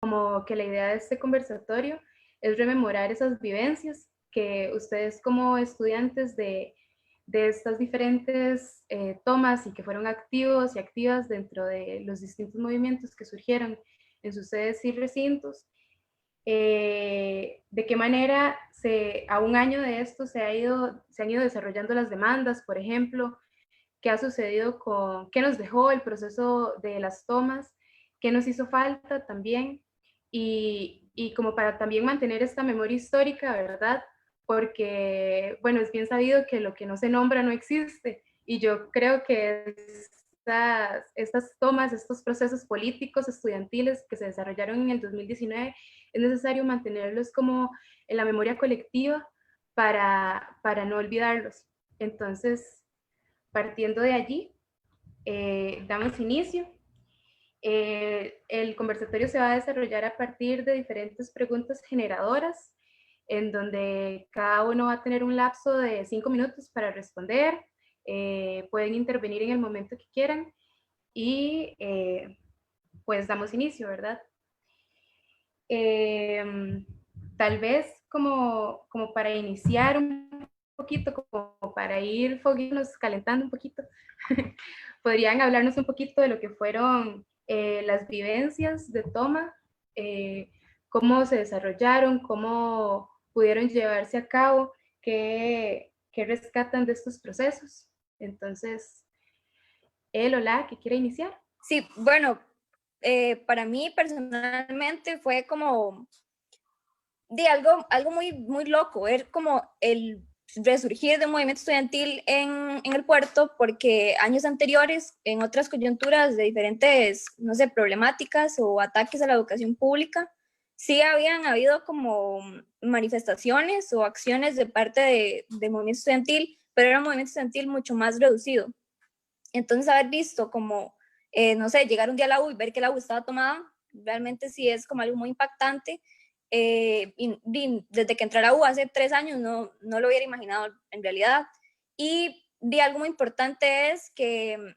como que la idea de este conversatorio es rememorar esas vivencias que ustedes como estudiantes de estas diferentes tomas y que fueron activos y activas dentro de los distintos movimientos que surgieron en sus sedes y recintos, de qué manera a un año de esto se han ido desarrollando las demandas, por ejemplo, qué ha sucedido qué nos dejó el proceso de las tomas, qué nos hizo falta también, y como para también mantener esta memoria histórica, ¿verdad? Porque, bueno, es bien sabido que lo que no se nombra no existe, y yo creo que estas tomas, estos procesos políticos estudiantiles que se desarrollaron en el 2019, es necesario mantenerlos como en la memoria colectiva para no olvidarlos. Entonces, partiendo de allí, damos inicio. El conversatorio se va a desarrollar a partir de diferentes preguntas generadoras, en donde cada uno va a tener un lapso de 5 minutos para responder. Pueden intervenir en el momento que quieran y pues damos inicio, ¿verdad? Tal vez como para iniciar un poquito, como para ir fogueándonos, calentando un poquito, podrían hablarnos un poquito de lo que fueron las vivencias de toma, cómo se desarrollaron, cómo pudieron llevarse a cabo, qué rescatan de estos procesos. Entonces, hola, ¿qué quiere iniciar? Sí, bueno, para mí personalmente fue como de algo muy loco, ver como el resurgir de un movimiento estudiantil en el puerto, porque años anteriores, en otras coyunturas de diferentes, no sé, problemáticas o ataques a la educación pública, sí habían habido como manifestaciones o acciones de parte de movimiento estudiantil, pero era un movimiento estudiantil mucho más reducido. Entonces, haber visto como, no sé, llegar un día a la U y ver que la U estaba tomada, realmente sí es como algo muy impactante. Y desde que entré a la U hace 3 años no lo hubiera imaginado en realidad. Y algo muy importante es que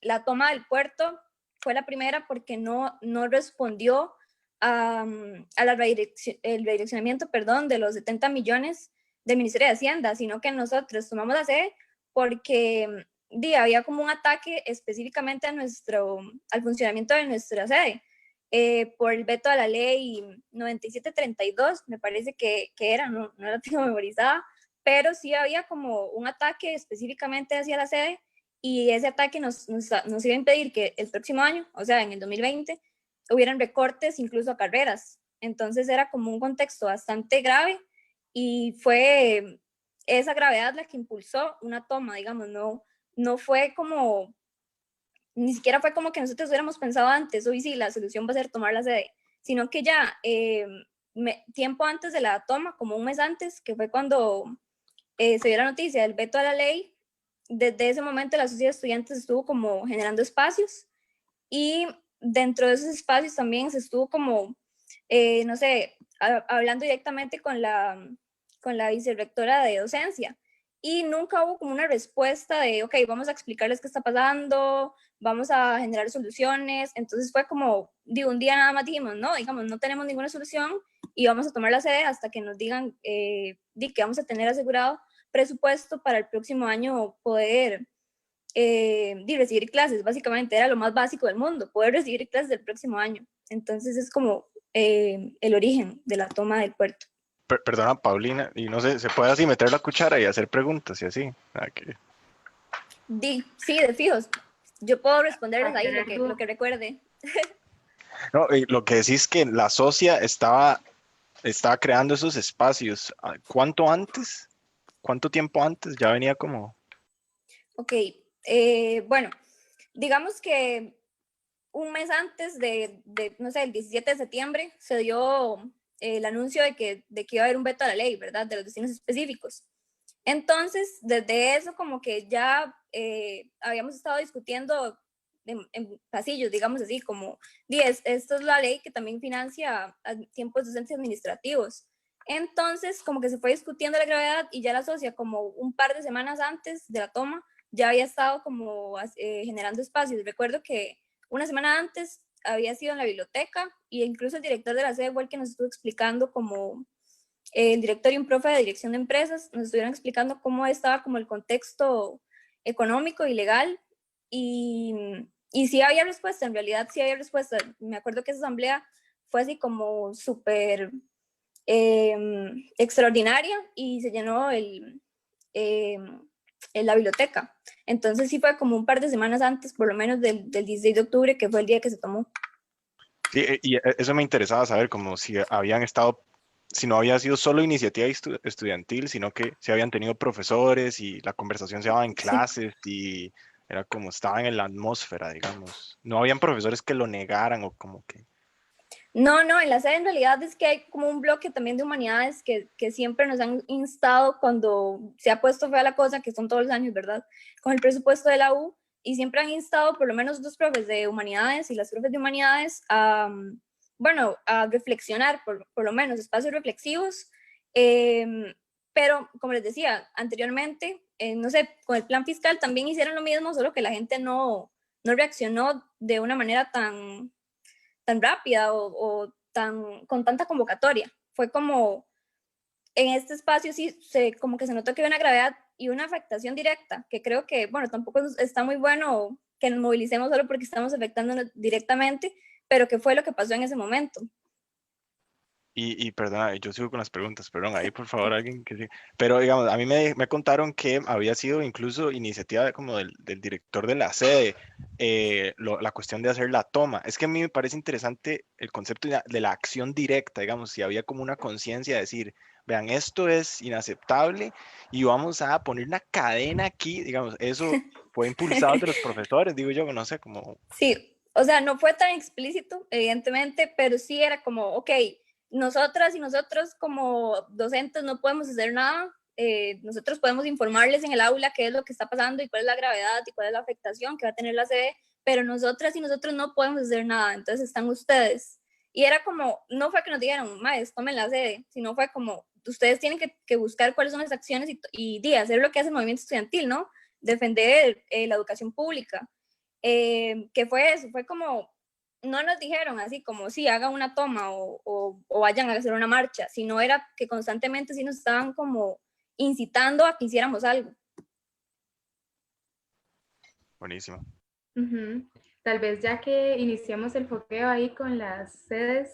la toma del puerto fue la primera porque no respondió el redireccionamiento, perdón, de los 70 millones del Ministerio de Hacienda, sino que nosotros tomamos la sede porque había como un ataque específicamente al funcionamiento de nuestra sede, por el veto a la ley 9732, me parece que era, no la tengo memorizada, pero sí había como un ataque específicamente hacia la sede, y ese ataque nos iba a impedir que el próximo año, o sea, en el 2020, hubieran recortes incluso a carreras. Entonces era como un contexto bastante grave, y fue esa gravedad la que impulsó una toma, digamos, no fue como, ni siquiera fue como que nosotros hubiéramos pensado antes, hoy sí, la solución va a ser tomar la sede, sino que ya tiempo antes de la toma, como un mes antes, que fue cuando se dio la noticia del veto a la ley, desde ese momento la sociedad de estudiantes estuvo como generando espacios, y dentro de esos espacios también se estuvo como, no sé, hablando directamente con la vicerrectora de docencia, y nunca hubo como una respuesta de, ok, vamos a explicarles qué está pasando, vamos a generar soluciones. Entonces fue como, un día nada más dijimos, no, digamos, no tenemos ninguna solución y vamos a tomar la sede hasta que nos digan que vamos a tener asegurado presupuesto para el próximo año poder recibir clases. Básicamente era lo más básico del mundo, poder recibir clases del próximo año. Entonces es como el origen de la toma del puerto. Perdona, Paulina, y no sé, se puede así meter la cuchara y hacer preguntas y así. Sí, de fijos. Yo puedo responderles ahí lo que recuerde. No, lo que decís que la socia estaba creando esos espacios. ¿Cuánto antes? ¿Cuánto tiempo antes? Ya venía como... Ok, bueno, digamos que un mes antes no sé, el 17 de septiembre se dio el anuncio de que iba a haber un veto a la ley, ¿verdad? De los destinos específicos. Entonces, desde eso como que ya habíamos estado discutiendo en pasillos, digamos así, como, esto es la ley que también financia a tiempos docentes administrativos. Entonces, como que se fue discutiendo la gravedad, y ya la socia, como un par de semanas antes de la toma, ya había estado como generando espacios. Recuerdo que una semana antes había sido en la biblioteca, y incluso el director de la sede fue el que nos estuvo explicando como el director y un profe de dirección de empresas nos estuvieron explicando cómo estaba como el contexto económico y legal, y sí había respuesta, en realidad sí había respuesta. Me acuerdo que esa asamblea fue así como súper extraordinaria y se llenó la biblioteca. Entonces sí fue como un par de semanas antes, por lo menos del 16 de octubre, que fue el día que se tomó. Sí, eso me interesaba saber, como si habían estado, si no había sido solo iniciativa estudiantil, sino que si habían tenido profesores y la conversación se daba en Sí. clases y era como estaban en la atmósfera, digamos. No habían profesores que lo negaran o como que... No, no, en la sede en realidad es que hay como un bloque también de humanidades que siempre nos han instado cuando se ha puesto fea la cosa, que son todos los años, ¿verdad? Con el presupuesto de la U, y siempre han instado por lo menos dos profes de humanidades y las profes de humanidades a, bueno, a reflexionar, por lo menos, espacios reflexivos. Pero, como les decía anteriormente, no sé, con el plan fiscal también hicieron lo mismo, solo que la gente no reaccionó de una manera tan rápida o con tanta convocatoria. Fue como, en este espacio sí, como que se notó que había una gravedad y una afectación directa, que creo que, bueno, tampoco está muy bueno que nos movilicemos solo porque estamos afectándonos directamente, pero que fue lo que pasó en ese momento. Y perdona, yo sigo con las preguntas, perdón, ahí por favor alguien que sí. Pero digamos, a mí me contaron que había sido incluso iniciativa como del director de la sede, la cuestión de hacer la toma. Es que a mí me parece interesante el concepto de la acción directa, digamos, si había como una conciencia de decir, vean, esto es inaceptable y vamos a poner una cadena aquí, digamos, eso fue impulsado de los profesores, digo yo, no sé, como... Sí, o sea, no fue tan explícito, evidentemente, pero sí era como, ok, nosotras y nosotros como docentes no podemos hacer nada, nosotros podemos informarles en el aula qué es lo que está pasando y cuál es la gravedad y cuál es la afectación que va a tener la sede, pero nosotras y nosotros no podemos hacer nada, entonces están ustedes. Y era como, no fue que nos dijeron, maes, tomen la sede, sino fue como, ustedes tienen que buscar cuáles son las acciones y hacer lo que hace el movimiento estudiantil, ¿no? Defender la educación pública. ¿Qué fue eso? Fue como, no nos dijeron así como, sí, hagan una toma o vayan a hacer una marcha, sino era que constantemente sí nos estaban como incitando a que hiciéramos algo. Buenísimo. Ujú. Tal vez ya que iniciamos el foqueo ahí con las sedes,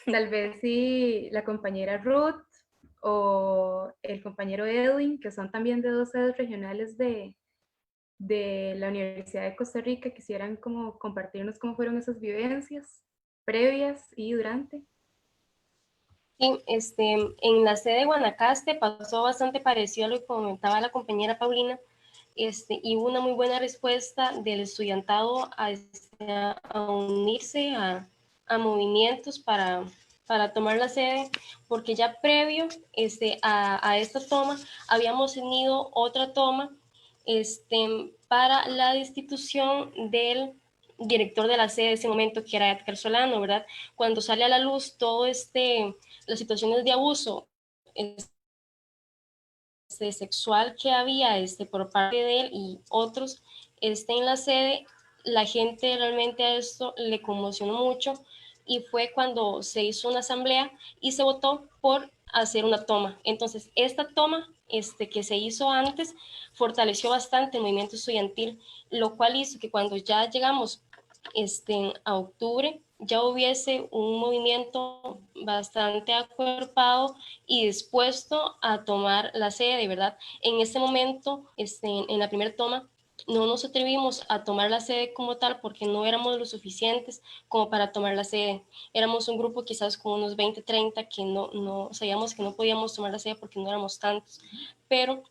tal vez sí la compañera Ruth o el compañero Edwin, que son también de dos sedes regionales de la Universidad de Costa Rica, quisieran como compartirnos cómo fueron esas vivencias previas y durante. Sí, en la sede de Guanacaste pasó bastante parecido a lo que comentaba la compañera Paulina, y hubo una muy buena respuesta del estudiantado a unirse a movimientos para tomar la sede, porque ya previo a esta toma habíamos tenido otra toma para la destitución del director de la sede de ese momento, que era Edgar Solano, ¿verdad? Cuando sale a la luz todo las situaciones de abuso sexual que había por parte de él y otros en la sede, la gente realmente a esto le conmocionó mucho y fue cuando se hizo una asamblea y se votó por hacer una toma. Entonces, esta toma que se hizo antes fortaleció bastante el movimiento estudiantil, lo cual hizo que cuando ya llegamos a octubre ya hubiese un movimiento bastante acuerpado y dispuesto a tomar la sede, ¿verdad? En este momento, en la primera toma, no nos atrevimos a tomar la sede como tal porque no éramos lo suficientes como para tomar la sede. Éramos un grupo quizás con unos 20, 30 que no sabíamos que no podíamos tomar la sede porque no éramos tantos, pero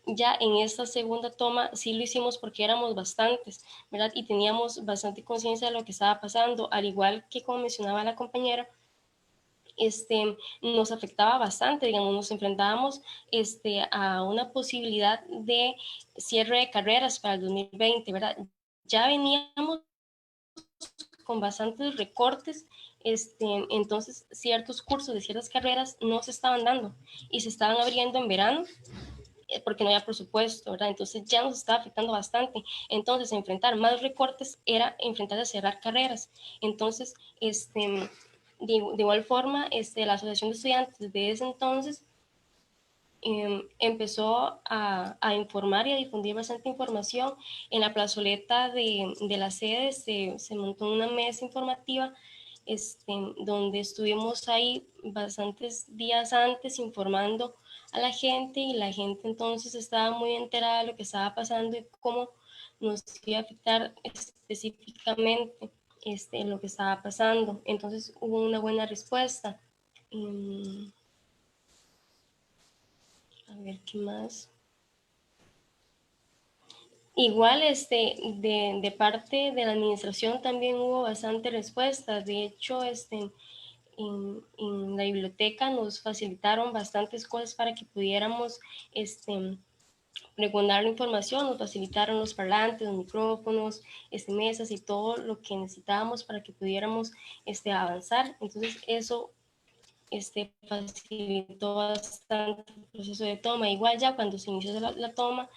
ya en esta segunda toma sí lo hicimos porque éramos bastantes, ¿verdad? Y teníamos bastante conciencia de lo que estaba pasando, al igual que como mencionaba la compañera, nos afectaba bastante, digamos, nos enfrentábamos a una posibilidad de cierre de carreras para el 2020, ¿verdad? Ya veníamos con bastantes recortes, entonces ciertos cursos de ciertas carreras no se estaban dando y se estaban abriendo en verano porque no había presupuesto, ¿verdad? Entonces ya nos estaba afectando bastante. Entonces, enfrentar más recortes era enfrentar a cerrar carreras. Entonces, de igual forma, la Asociación de Estudiantes desde ese entonces empezó a informar y a difundir bastante información. En la plazoleta de la sede se montó una mesa informativa donde estuvimos ahí bastantes días antes informando a la gente, y la gente entonces estaba muy enterada de lo que estaba pasando y cómo nos iba a afectar específicamente lo que estaba pasando. Entonces hubo una buena respuesta. A ver, ¿qué más? Igual, de parte de la administración también hubo bastante respuestas. De hecho, en la biblioteca nos facilitaron bastantes cosas para que pudiéramos preguntar la información, nos facilitaron los parlantes, los micrófonos, mesas y todo lo que necesitábamos para que pudiéramos avanzar. Entonces, eso facilitó bastante el proceso de toma. Igual ya cuando se inició la toma,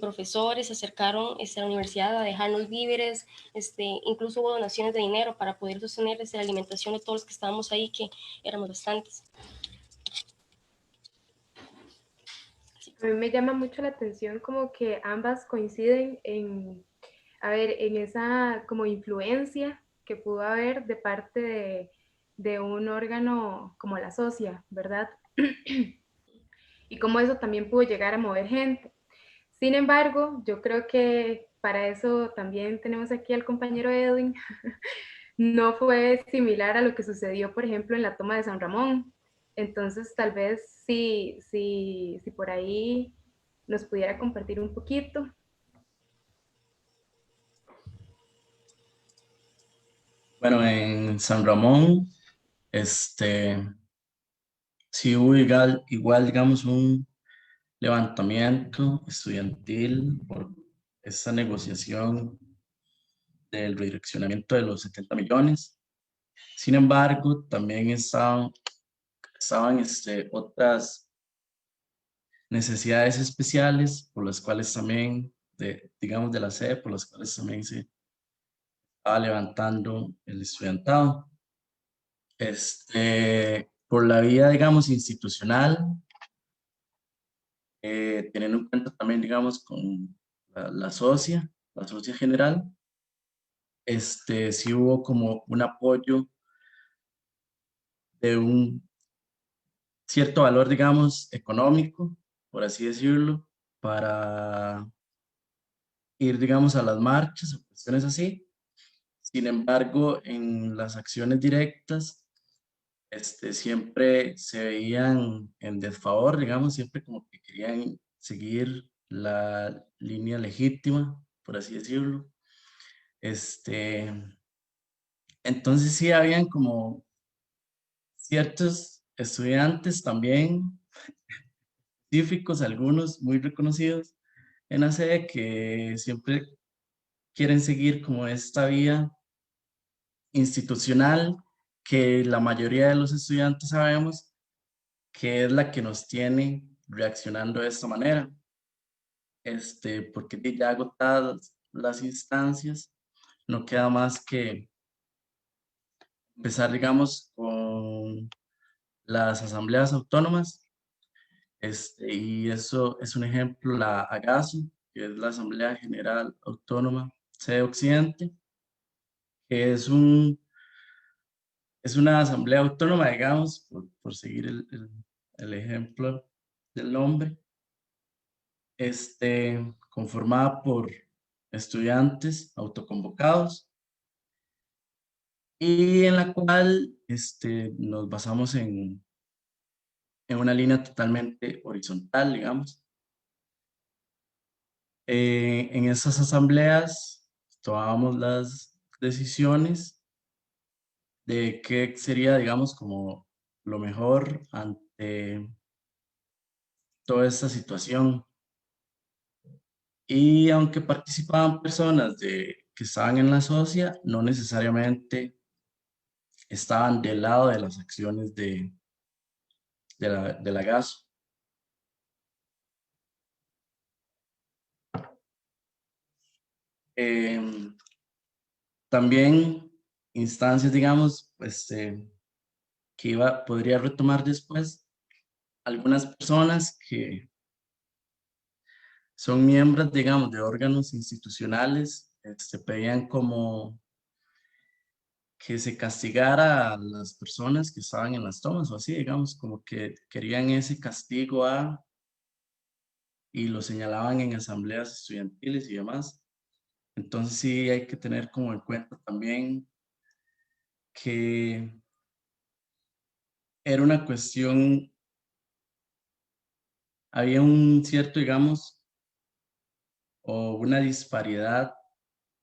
profesores se acercaron a la universidad a dejarnos víveres, incluso hubo donaciones de dinero para poder sostener la alimentación de todos los que estábamos ahí, que éramos bastantes. A mí me llama mucho la atención como que ambas coinciden a ver, en esa como influencia que pudo haber de parte de un órgano como la SOCIA, ¿verdad? Y cómo eso también pudo llegar a mover gente. Sin embargo, yo creo que para eso también tenemos aquí al compañero Edwin. No fue similar a lo que sucedió, por ejemplo, en la toma de San Ramón. Entonces, tal vez si por ahí nos pudiera compartir un poquito. Bueno, en San Ramón, sí hubo igual, digamos, un levantamiento estudiantil por esa negociación del redireccionamiento de los 70 millones. Sin embargo, también estaban otras necesidades especiales por las cuales también, digamos, de la sede, por las cuales también se estaba levantando el estudiantado. Por la vía, digamos, institucional, teniendo en cuenta también, digamos, con la socia general, sí hubo como un apoyo de un cierto valor, digamos, económico, por así decirlo, para ir, digamos, a las marchas o cuestiones así. Sin embargo, en las acciones directas, siempre se veían en desfavor, digamos, siempre como que querían seguir la línea legítima, por así decirlo. Entonces sí habían como ciertos estudiantes también, científicos, algunos muy reconocidos en la sede, que siempre quieren seguir como esta vía institucional que la mayoría de los estudiantes sabemos que es la que nos tiene reaccionando de esta manera, porque ya agotadas las instancias, no queda más que empezar, digamos, con las asambleas autónomas, y eso es un ejemplo, la AGASO, que es la Asamblea General Autónoma Sede Occidente, que es una asamblea autónoma, digamos, por seguir el ejemplo del nombre, conformada por estudiantes autoconvocados, y en la cual nos basamos en una línea totalmente horizontal, digamos. En esas asambleas tomábamos las decisiones de qué sería, digamos, como lo mejor ante toda esta situación. Y aunque participaban personas que estaban en la socia, no necesariamente estaban del lado de las acciones de la GASO. También instancias, digamos, pues, que podría retomar después algunas personas que son miembros, digamos, de órganos institucionales, pedían como que se castigara a las personas que estaban en las tomas o así, digamos, como que querían ese castigo y lo señalaban en asambleas estudiantiles y demás. Entonces sí hay que tener como en cuenta también que era una cuestión, había un cierto, digamos, o una disparidad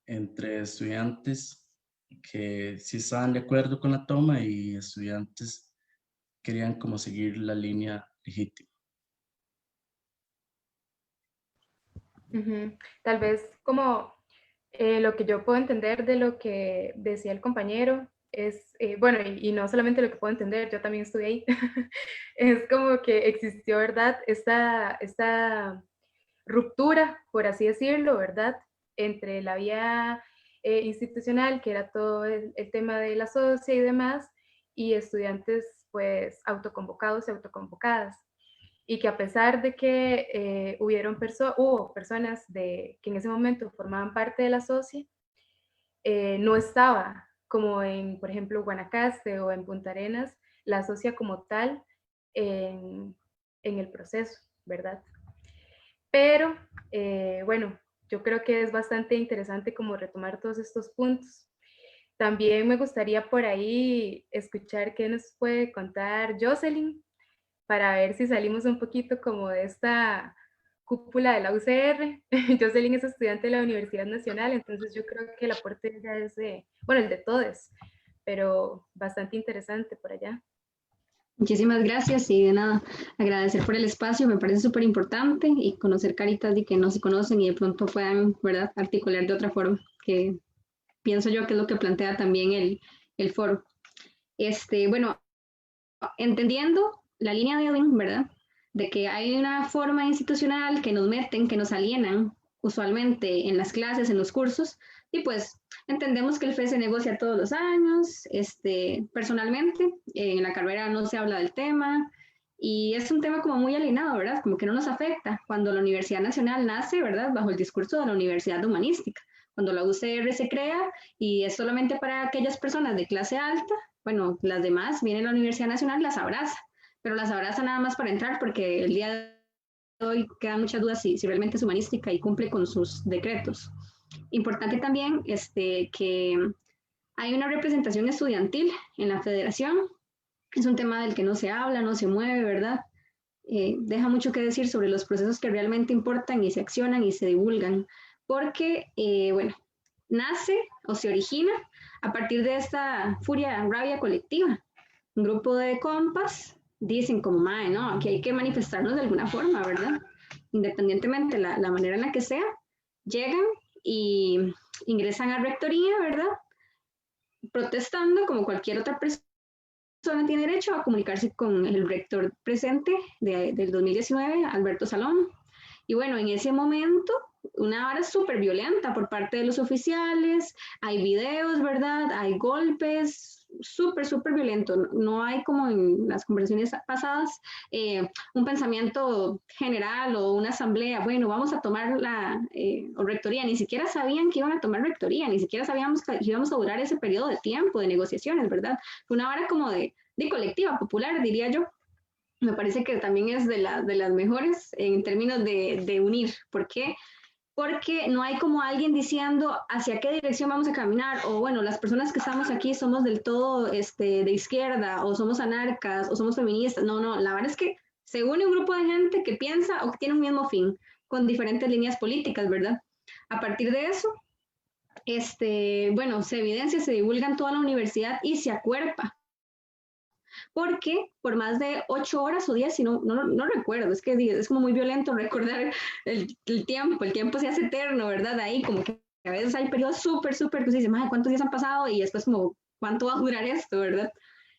entre estudiantes que sí estaban de acuerdo con la toma y estudiantes querían como seguir la línea legítima. Tal vez como lo que yo puedo entender de lo que decía el compañero es, bueno, y no solamente lo que puedo entender, yo también estuve ahí, es como que existió, ¿verdad? Esta ruptura, por así decirlo, ¿verdad? Entre la vía institucional, que era todo el tema de la socia y demás, y estudiantes pues autoconvocados y autoconvocadas. Y que a pesar de que hubo personas que en ese momento formaban parte de la socia, no estaba como en, por ejemplo, Guanacaste o en Punta Arenas, la socia como tal en el proceso, ¿verdad? Pero bueno, yo creo que es bastante interesante como retomar todos estos puntos. También me gustaría por ahí escuchar qué nos puede contar Jocelyn, para ver si salimos un poquito como de esta cúpula de la UCR. Jocelyn es estudiante de la Universidad Nacional, entonces yo creo que el aporte ya es bueno, el de todos, pero bastante interesante por allá. Muchísimas gracias y de nada, agradecer por el espacio, me parece súper importante y conocer caritas de que no se conocen y de pronto puedan, ¿verdad?, articular de otra forma, que pienso yo que es lo que plantea también el foro. Bueno, entendiendo la línea de Odin, ¿verdad?, de que hay una forma institucional que nos meten, que nos alienan usualmente en las clases, en los cursos, y pues entendemos que el FE se negocia todos los años, personalmente en la carrera no se habla del tema, y es un tema como muy alienado, ¿verdad? Como que no nos afecta cuando la Universidad Nacional nace, ¿verdad?, bajo el discurso de la Universidad Humanística, cuando la UCR se crea y es solamente para aquellas personas de clase alta, bueno, las demás, viene la Universidad Nacional, las abraza, pero las abraza nada más para entrar porque el día de hoy quedan muchas dudas si realmente es humanística y cumple con sus decretos. Importante también que hay una representación estudiantil en la federación, es un tema del que no se habla, no se mueve, ¿verdad? Deja mucho que decir sobre los procesos que realmente importan y se accionan y se divulgan, porque, bueno, nace o se origina a partir de esta furia, rabia colectiva. Un grupo de compas dicen como, mae, no, aquí hay que manifestarnos de alguna forma, ¿verdad? Independientemente de la manera en la que sea, llegan y ingresan a rectoría, ¿verdad? Protestando como cualquier otra persona tiene derecho a comunicarse con el rector presente del 2019, Alberto Salón. Y bueno, en ese momento, una hora súper violenta por parte de los oficiales, hay videos, ¿verdad? Hay golpes, súper violento. No hay como en las conversaciones pasadas un pensamiento general o una asamblea, bueno, vamos a tomar la rectoría. Ni siquiera sabían que iban a tomar rectoría, ni siquiera sabíamos que íbamos a durar ese periodo de tiempo de negociaciones, ¿verdad? Fue una hora como de colectiva, popular, diría yo. Me parece que también es de las mejores en términos de unir. ¿Por qué? Porque no hay como alguien diciendo hacia qué dirección vamos a caminar, o bueno, las personas que estamos aquí somos del todo de izquierda, o somos anarcas, o somos feministas. No, la verdad es que se une un grupo de gente que piensa o que tiene un mismo fin, con diferentes líneas políticas, ¿verdad? A partir de eso, bueno, se evidencia, se divulga en toda la universidad y se acuerpa. Porque por más de 8 horas o 10, si no recuerdo, es que es como muy violento recordar el tiempo se hace eterno, ¿verdad? Ahí como que a veces hay periodos súper, que se dice, ¿cuántos días han pasado? Y después como, ¿cuánto va a durar esto, verdad?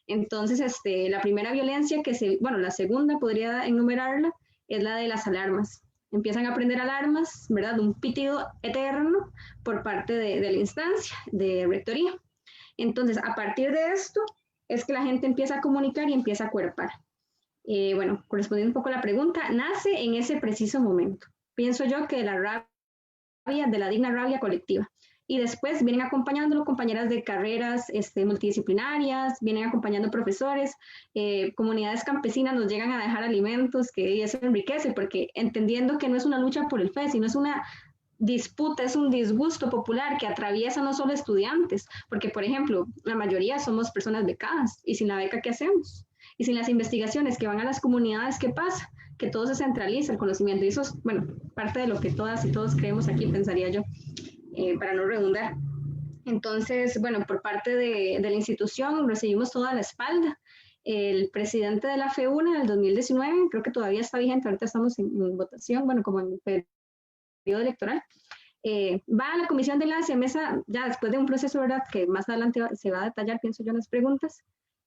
Entonces, la primera violencia la segunda podría enumerarla, es la de las alarmas. empiezan a prender alarmas, ¿verdad? Un pitido eterno por parte de la instancia de rectoría. Entonces, a partir de esto, es que la gente empieza a comunicar y empieza a cuerpar. Bueno, correspondiendo un poco a la pregunta, nace en ese preciso momento. Pienso yo que de la rabia, de la digna rabia colectiva. Y después vienen acompañándolo compañeras de carreras multidisciplinarias, vienen acompañando profesores, comunidades campesinas nos llegan a dejar alimentos, que eso enriquece, porque entendiendo que no es una lucha por el fe, sino es una disputa, es un disgusto popular que atraviesa no solo estudiantes, porque por ejemplo, la mayoría somos personas becadas, y sin la beca, ¿qué hacemos? Y sin las investigaciones que van a las comunidades, ¿qué pasa? Que todo se centraliza, el conocimiento, y eso es, bueno, parte de lo que todas y todos creemos aquí, pensaría yo, para no redundar. Entonces, bueno, por parte de la institución recibimos toda la espalda. El presidente de la FEUNA del 2019, creo que todavía está vigente, ahorita estamos en votación, bueno, como en periodo electoral, va a la comisión de enlace, mesa, ya después de un proceso, ¿verdad?, que más adelante se va a detallar, pienso yo, en las preguntas,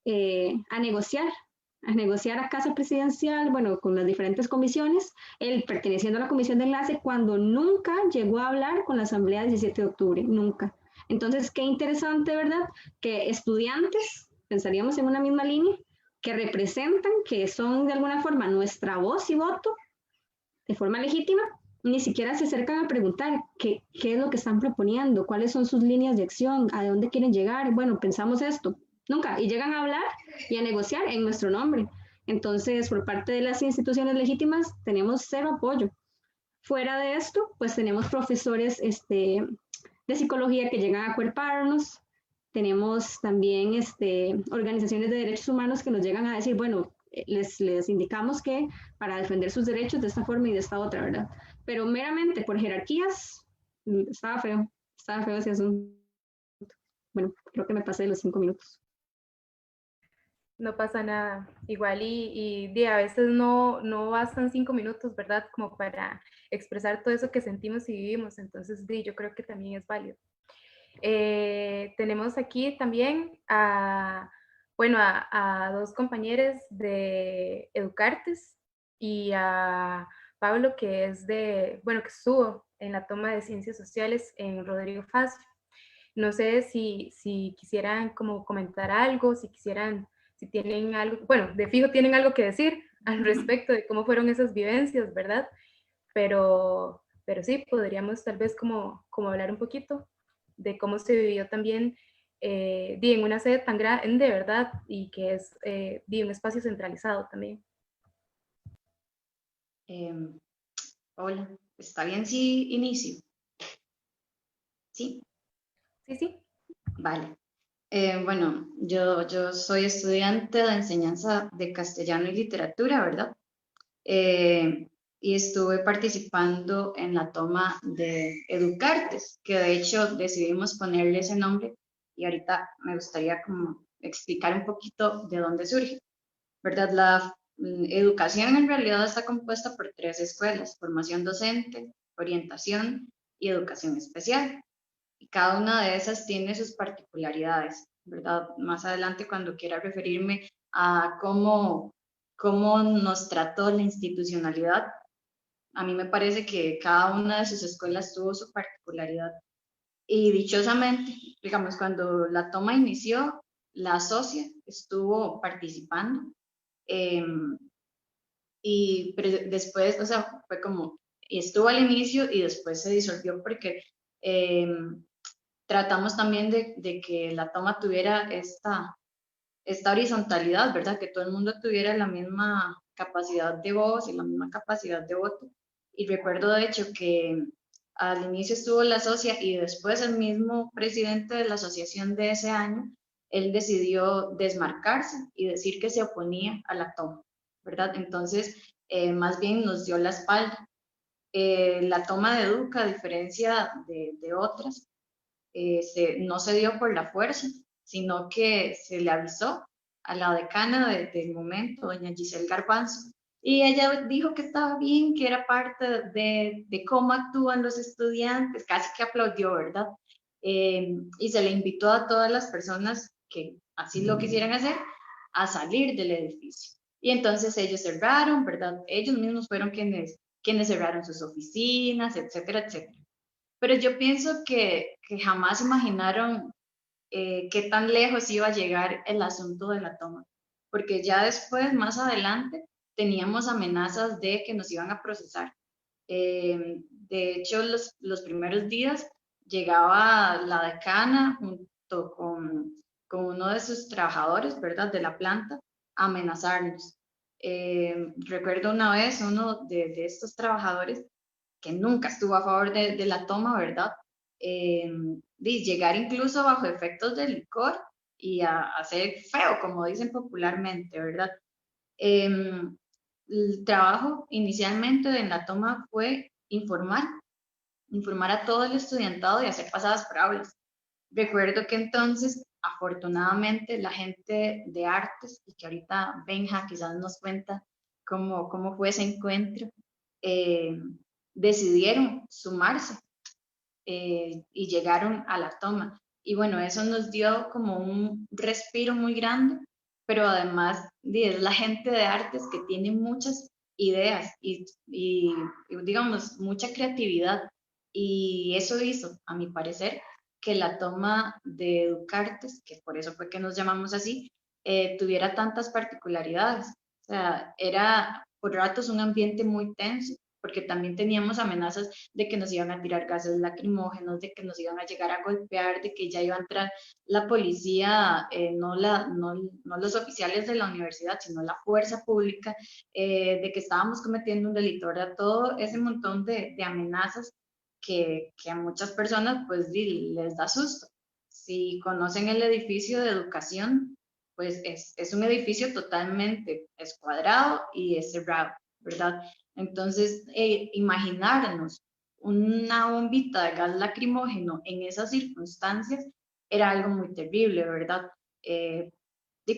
a negociar a casa presidencial, bueno, con las diferentes comisiones, él perteneciendo a la comisión de enlace, cuando nunca llegó a hablar con la asamblea del 17 de octubre, nunca. Entonces, qué interesante, ¿verdad?, que estudiantes, pensaríamos en una misma línea, que representan, que son de alguna forma nuestra voz y voto, de forma legítima, ni siquiera se acercan a preguntar qué es lo que están proponiendo, cuáles son sus líneas de acción, a dónde quieren llegar, bueno, pensamos esto, nunca, y llegan a hablar y a negociar en nuestro nombre. Entonces, por parte de las instituciones legítimas, tenemos cero apoyo. Fuera de esto, pues tenemos profesores de psicología que llegan a acuerparnos, tenemos también organizaciones de derechos humanos que nos llegan a decir, bueno, les indicamos que para defender sus derechos de esta forma y de esta otra, ¿verdad? Pero meramente por jerarquías, estaba feo ese asunto. Bueno, creo que me pasé de los 5 minutos. No pasa nada. Igual y a veces no bastan 5 minutos, ¿verdad? Como para expresar todo eso que sentimos y vivimos. Entonces, yo creo que también es válido. Tenemos aquí también a 2 compañeros de Educartes y a Pablo, que es que estuvo en la toma de Ciencias Sociales en Rodrigo Facio. No sé si quisieran como comentar algo, si tienen algo, bueno, de fijo tienen algo que decir al respecto de cómo fueron esas vivencias, ¿verdad? Pero sí, podríamos tal vez como hablar un poquito de cómo se vivió también en una sede tan grande, ¿verdad? Y que es un espacio centralizado también. Hola, ¿está bien si inicio? ¿Sí? Sí. Vale. Bueno, yo soy estudiante de enseñanza de castellano y literatura, ¿verdad? Y estuve participando en la toma de Educartes, que de hecho decidimos ponerle ese nombre, y ahorita me gustaría como explicar un poquito de dónde surge, ¿verdad? La educación en realidad está compuesta por 3 escuelas: formación docente, orientación y educación especial. Y cada una de esas tiene sus particularidades, ¿verdad? Más adelante, cuando quiera referirme a cómo nos trató la institucionalidad, a mí me parece que cada una de sus escuelas tuvo su particularidad. Y dichosamente, digamos, cuando la toma inició, la socia estuvo participando. Y después, o sea, fue como, estuvo al inicio y después se disolvió porque tratamos también de que la toma tuviera esta horizontalidad, ¿verdad? Que todo el mundo tuviera la misma capacidad de voz y la misma capacidad de voto. Y recuerdo de hecho que al inicio estuvo la socia y después el mismo presidente de la asociación de ese año, él decidió desmarcarse y decir que se oponía a la toma, ¿verdad? Entonces, más bien nos dio la espalda. La toma de Educa, a diferencia de otras, no se dio por la fuerza, sino que se le avisó a la decana del momento, doña Giselle Garbanzo, y ella dijo que estaba bien, que era parte de cómo actúan los estudiantes, casi que aplaudió, ¿verdad? Y se le invitó a todas las personas que así lo quisieran hacer a salir del edificio. Y entonces ellos cerraron, ¿verdad? Ellos mismos fueron quienes quienes cerraron sus oficinas, etcétera, etcétera. Pero yo pienso que jamás imaginaron qué tan lejos iba a llegar el asunto de la toma, porque ya después, más adelante, teníamos amenazas de que nos iban a procesar. De hecho, los primeros días llegaba la decana junto con uno de sus trabajadores, ¿verdad?, de la planta, a amenazarnos. Recuerdo una vez uno de estos trabajadores que nunca estuvo a favor de la toma, ¿verdad? Llegar incluso bajo efectos de licor y a hacer feo, como dicen popularmente, ¿verdad? El trabajo inicialmente en la toma fue informar a todo el estudiantado y hacer pasadas por aulas. Recuerdo que entonces, afortunadamente, la gente de artes, y que ahorita Benja quizás nos cuenta cómo fue ese encuentro, decidieron sumarse y llegaron a la toma. Y bueno, eso nos dio como un respiro muy grande, pero además es la gente de artes que tiene muchas ideas y digamos, mucha creatividad. Y eso hizo, a mi parecer, que la toma de Educartes, que por eso fue que nos llamamos así, tuviera tantas particularidades. O sea, era por ratos un ambiente muy tenso, porque también teníamos amenazas de que nos iban a tirar gases lacrimógenos, de que nos iban a llegar a golpear, de que ya iba a entrar la policía, no los oficiales de la universidad, sino la fuerza pública, de que estábamos cometiendo un delito, ¿verdad? Todo ese montón de amenazas que a muchas personas pues les da susto. Si conocen el edificio de educación, pues es un edificio totalmente escuadrado y es cerrado, ¿verdad? Entonces, imaginarnos una bombita de gas lacrimógeno en esas circunstancias era algo muy terrible, ¿verdad?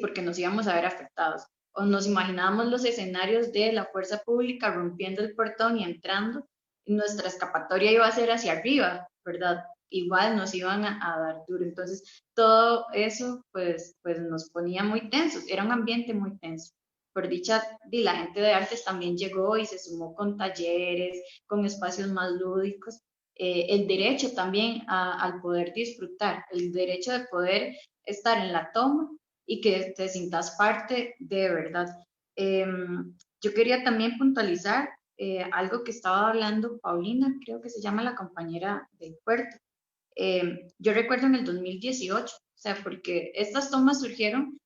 Porque nos íbamos a ver afectados. O nos imaginábamos los escenarios de la fuerza pública rompiendo el portón y entrando, y nuestra escapatoria iba a ser hacia arriba, ¿verdad? Igual nos iban a dar duro. Entonces, todo eso pues nos ponía muy tensos, era un ambiente muy tenso. Por dicha, la gente de artes también llegó y se sumó con talleres, con espacios más lúdicos. El derecho también al poder disfrutar, el derecho de poder estar en la toma y que te sientas parte de verdad. Yo quería también puntualizar algo que estaba hablando Paulina, creo que se llama la compañera del puerto. Yo recuerdo en el 2018, o sea, porque estas tomas surgieron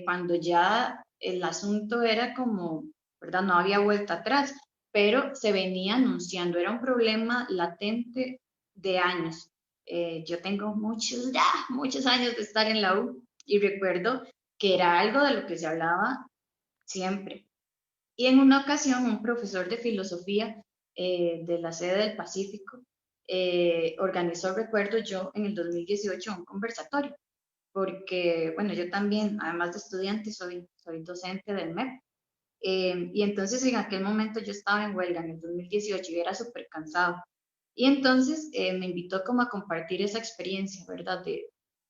cuando ya el asunto era como, ¿verdad? No había vuelta atrás, pero se venía anunciando, era un problema latente de años. Yo tengo muchos años de estar en la U y recuerdo que era algo de lo que se hablaba siempre. Y en una ocasión, un profesor de filosofía de la sede del Pacífico organizó, recuerdo yo, en el 2018 un conversatorio, porque, bueno, yo también, además de estudiante, soy docente del MEP. Y entonces en aquel momento yo estaba en huelga en el 2018 y era súper cansado. Y entonces me invitó como a compartir esa experiencia, ¿verdad?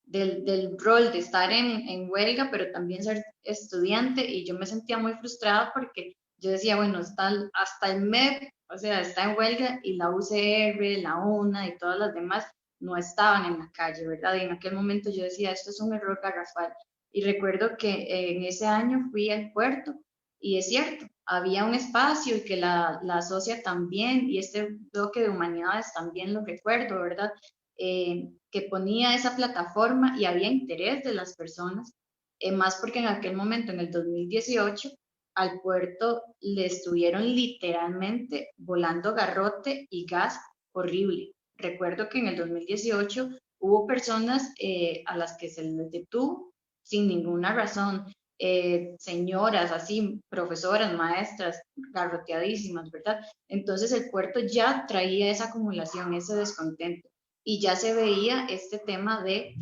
Del rol de estar en huelga, pero también ser estudiante. Y yo me sentía muy frustrada porque yo decía, bueno, hasta el MEP, o sea, está en huelga y la UCR, la UNA y todas las demás no estaban en la calle, ¿verdad? Y en aquel momento yo decía, esto es un error garrafal. Y recuerdo que en ese año fui al puerto y es cierto, había un espacio y que la socia también, y este bloque de humanidades también lo recuerdo, ¿verdad? Que ponía esa plataforma y había interés de las personas, más porque en aquel momento, en el 2018, al puerto le estuvieron literalmente volando garrote y gas horrible. Recuerdo que en el 2018 hubo personas a las que se les detuvo sin ninguna razón. Señoras así, profesoras, maestras, garroteadísimas, ¿verdad? Entonces el puerto ya traía esa acumulación, ese descontento, y ya se veía este tema de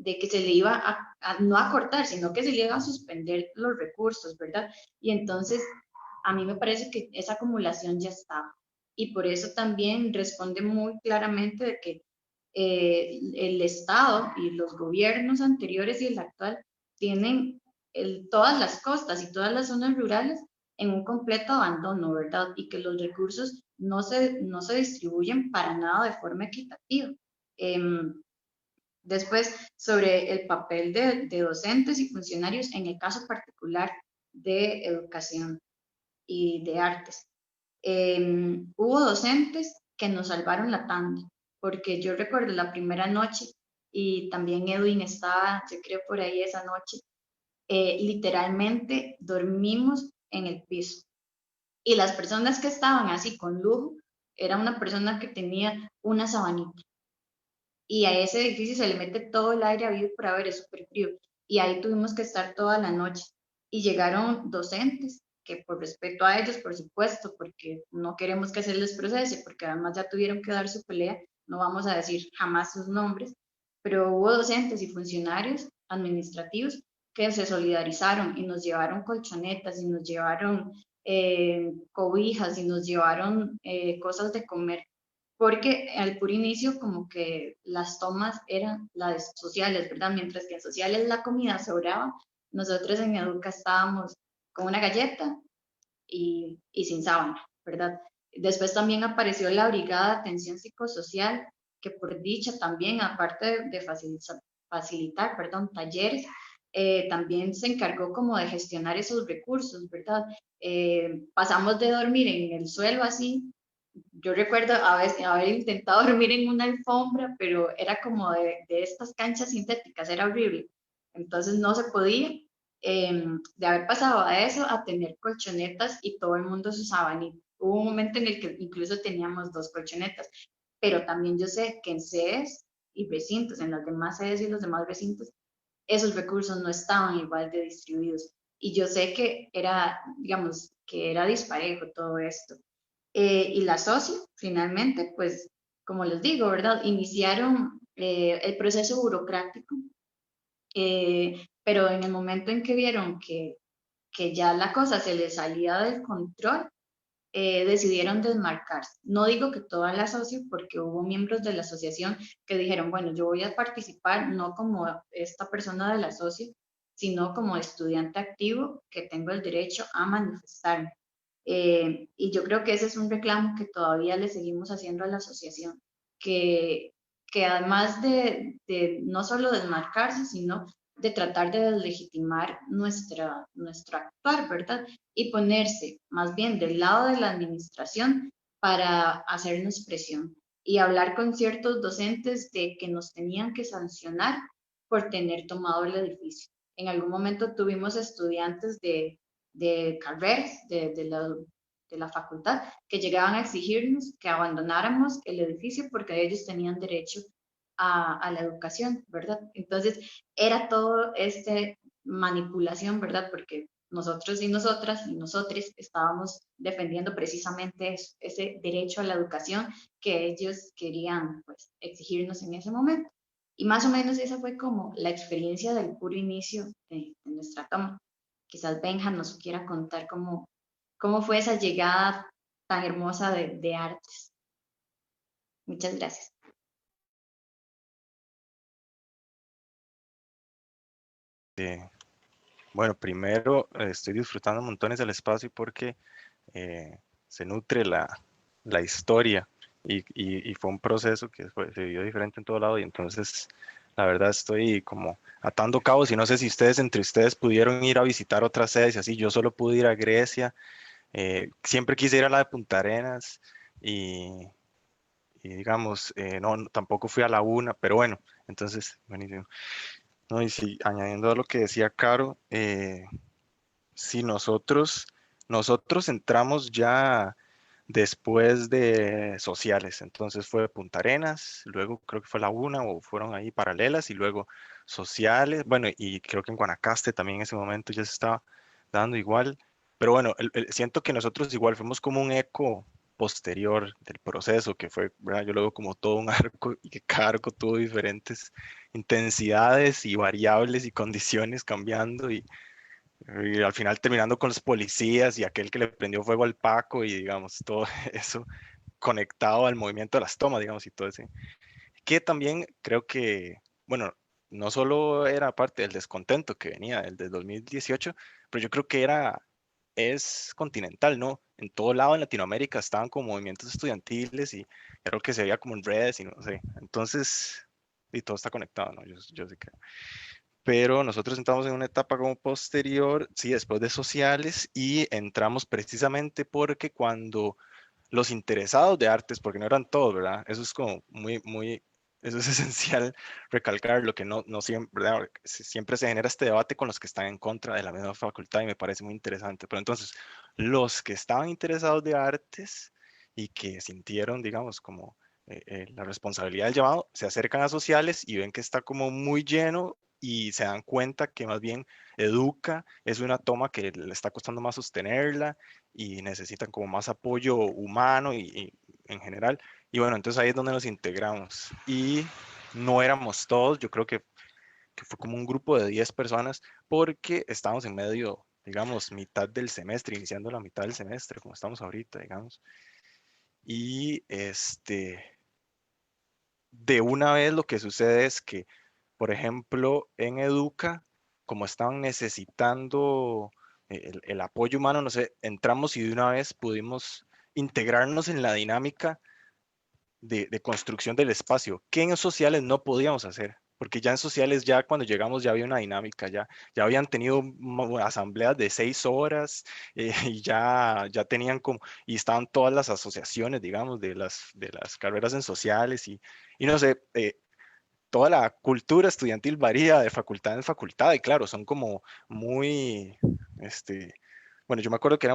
que se le iba no a cortar, sino que se le iba a suspender los recursos, ¿verdad? Y entonces a mí me parece que esa acumulación ya estaba, y por eso también responde muy claramente de que el Estado y los gobiernos anteriores y el actual tienen todas las costas y todas las zonas rurales en un completo abandono, ¿verdad? Y que los recursos no se distribuyen para nada de forma equitativa. Después, sobre el papel de docentes y funcionarios en el caso particular de educación y de artes. Hubo docentes que nos salvaron la tanda, porque yo recuerdo la primera noche, y también Edwin estaba, yo creo, por ahí esa noche, literalmente dormimos en el piso. Y las personas que estaban así con lujo, era una persona que tenía una sabanita. Y a ese edificio se le mete todo el aire habido por haber, es súper frío. Y ahí tuvimos que estar toda la noche. Y llegaron docentes, que por respeto a ellos, por supuesto, porque no queremos que se les procese, porque además ya tuvieron que dar su pelea, no vamos a decir jamás sus nombres, pero hubo docentes y funcionarios administrativos que se solidarizaron y nos llevaron colchonetas y nos llevaron cobijas y nos llevaron cosas de comer, porque al puro inicio como que las tomas eran las sociales, ¿verdad? Mientras que en sociales la comida sobraba, nosotros en Educa estábamos con una galleta y sin sábana, ¿verdad? Después también apareció la Brigada de Atención Psicosocial, que por dicha también, aparte de facilitar, perdón, talleres, también se encargó como de gestionar esos recursos, ¿verdad? Pasamos de dormir en el suelo así. Yo recuerdo haber intentado dormir en una alfombra, pero era como de estas canchas sintéticas, era horrible. Entonces no se podía. De haber pasado a eso, a tener colchonetas y todo el mundo su sabanita. Hubo un momento en el que incluso teníamos 2 colchonetas, pero también yo sé que en sedes y recintos, en las demás sedes y los demás recintos, esos recursos no estaban igual de distribuidos. Y yo sé que era, digamos, que era disparejo todo esto. Y la socio, finalmente, pues, como les digo, ¿verdad? Iniciaron el proceso burocrático, pero en el momento en que vieron que ya la cosa se les salía del control, decidieron desmarcarse. No digo que toda la socio, porque hubo miembros de la asociación que dijeron, bueno, yo voy a participar no como esta persona de la socio, sino como estudiante activo que tengo el derecho a manifestarme. Y yo creo que ese es un reclamo que todavía le seguimos haciendo a la asociación, que, que además de no solo desmarcarse, sino de tratar de deslegitimar nuestro actuar, ¿verdad? Y ponerse más bien del lado de la administración para hacernos presión y hablar con ciertos docentes de que nos tenían que sancionar por tener tomado el edificio. En algún momento tuvimos estudiantes de carreras de la facultad que llegaban a exigirnos que abandonáramos el edificio porque ellos tenían derecho a la educación, ¿verdad? Entonces era todo manipulación, ¿verdad? Porque nosotros y nosotras y nosotres estábamos defendiendo precisamente eso, ese derecho a la educación que ellos querían pues, exigirnos en ese momento. Y más o menos esa fue como la experiencia del puro inicio de nuestra toma. Quizás Benja nos quiera contar cómo fue esa llegada tan hermosa de artes. Muchas gracias. Bueno, primero estoy disfrutando montones del espacio porque se nutre la historia y fue un proceso que se vivió diferente en todo lado y entonces la verdad estoy como atando cabos y no sé si ustedes entre ustedes pudieron ir a visitar otras sedes y así, yo solo pude ir a Grecia, siempre quise ir a la de Punta Arenas y digamos, no, tampoco fui a la una, pero bueno, entonces, buenísimo. No, y sí, añadiendo a lo que decía Caro, si nosotros entramos ya después de sociales, entonces fue Punta Arenas, luego creo que fue la una o fueron ahí paralelas y luego sociales, bueno, y creo que en Guanacaste también en ese momento ya se estaba dando igual, pero bueno, siento que nosotros igual fuimos como un eco posterior del proceso, que fue, ¿verdad? Yo lo veo como todo un arco y que cada arco tuvo diferentes intensidades y variables y condiciones cambiando y al final terminando con los policías y aquel que le prendió fuego al Paco y digamos todo eso conectado al movimiento de las tomas, digamos, y todo ese. Que también creo que, bueno, no solo era parte del descontento que venía el del 2018, pero yo creo que era es continental, ¿no? En todo lado en Latinoamérica estaban como movimientos estudiantiles y creo que se veía como en redes y no sé. Entonces, y todo está conectado, ¿no? Yo sé que... Pero nosotros entramos en una etapa como posterior, sí, después de sociales, y entramos precisamente porque cuando los interesados de artes, porque no eran todos, ¿verdad? Eso es como eso es esencial recalcar, lo que no siempre, ¿verdad? Siempre se genera este debate con los que están en contra de la misma facultad y me parece muy interesante. Pero entonces, los que estaban interesados de artes y que sintieron, digamos, como la responsabilidad del llamado, se acercan a sociales y ven que está como muy lleno y se dan cuenta que más bien educa, es una toma que le está costando más sostenerla y necesitan como más apoyo humano y en general. Y bueno, entonces ahí es donde nos integramos. Y no éramos todos, yo creo que fue como un grupo de 10 personas porque estábamos en medio, digamos, mitad del semestre, iniciando la mitad del semestre, como estamos ahorita, digamos. Y de una vez lo que sucede es que, por ejemplo, en Educa, como estaban necesitando el apoyo humano, no sé, entramos y de una vez pudimos integrarnos en la dinámica de construcción del espacio, que en sociales no podíamos hacer, porque ya en sociales, ya cuando llegamos, ya había una dinámica, ya habían tenido asambleas de 6 horas y ya tenían como, y estaban todas las asociaciones, digamos, de las carreras en sociales y no sé, toda la cultura estudiantil varía de facultad en facultad y claro, son como muy, bueno, yo me acuerdo que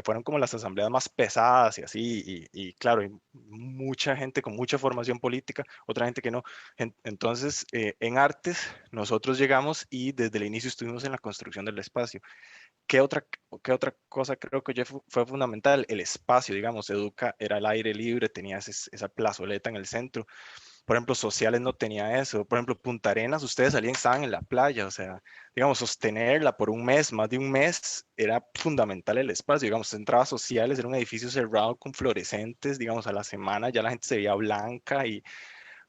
fueron como las asambleas más pesadas y así, y claro, hay mucha gente con mucha formación política, otra gente que no. Entonces, en artes, nosotros llegamos y desde el inicio estuvimos en la construcción del espacio. ¿Qué otra, qué otra cosa creo que fue fundamental? El espacio, digamos, Educa era al aire libre, tenía esa plazoleta en el centro. Por ejemplo, sociales no tenía eso. Por ejemplo, Punta Arenas, ustedes salían, estaban en la playa, o sea, digamos, sostenerla por un mes, más de un mes, era fundamental el espacio. Digamos, entraba sociales, era un edificio cerrado con fluorescentes, digamos, a la semana ya la gente se veía blanca y,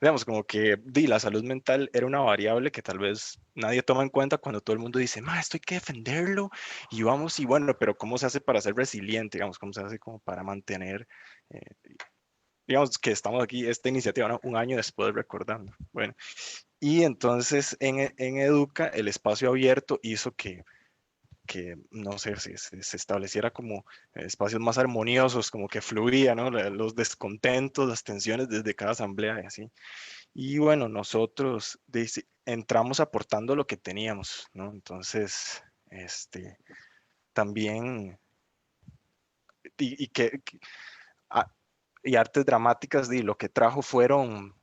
digamos, como que la salud mental era una variable que tal vez nadie toma en cuenta cuando todo el mundo dice, ma, esto hay que defenderlo y vamos, y bueno, pero ¿cómo se hace para ser resiliente? Digamos, ¿cómo se hace como para mantener eh, digamos que estamos aquí, esta iniciativa, ¿no? Un año después recordando. Bueno, y entonces en Educa el espacio abierto hizo que no sé, se estableciera como espacios más armoniosos, como que fluía, ¿no? Los descontentos, las tensiones desde cada asamblea y así. Y bueno, nosotros entramos aportando lo que teníamos, ¿no? Entonces, también, y que ah, y artes dramáticas, lo que trajo fueron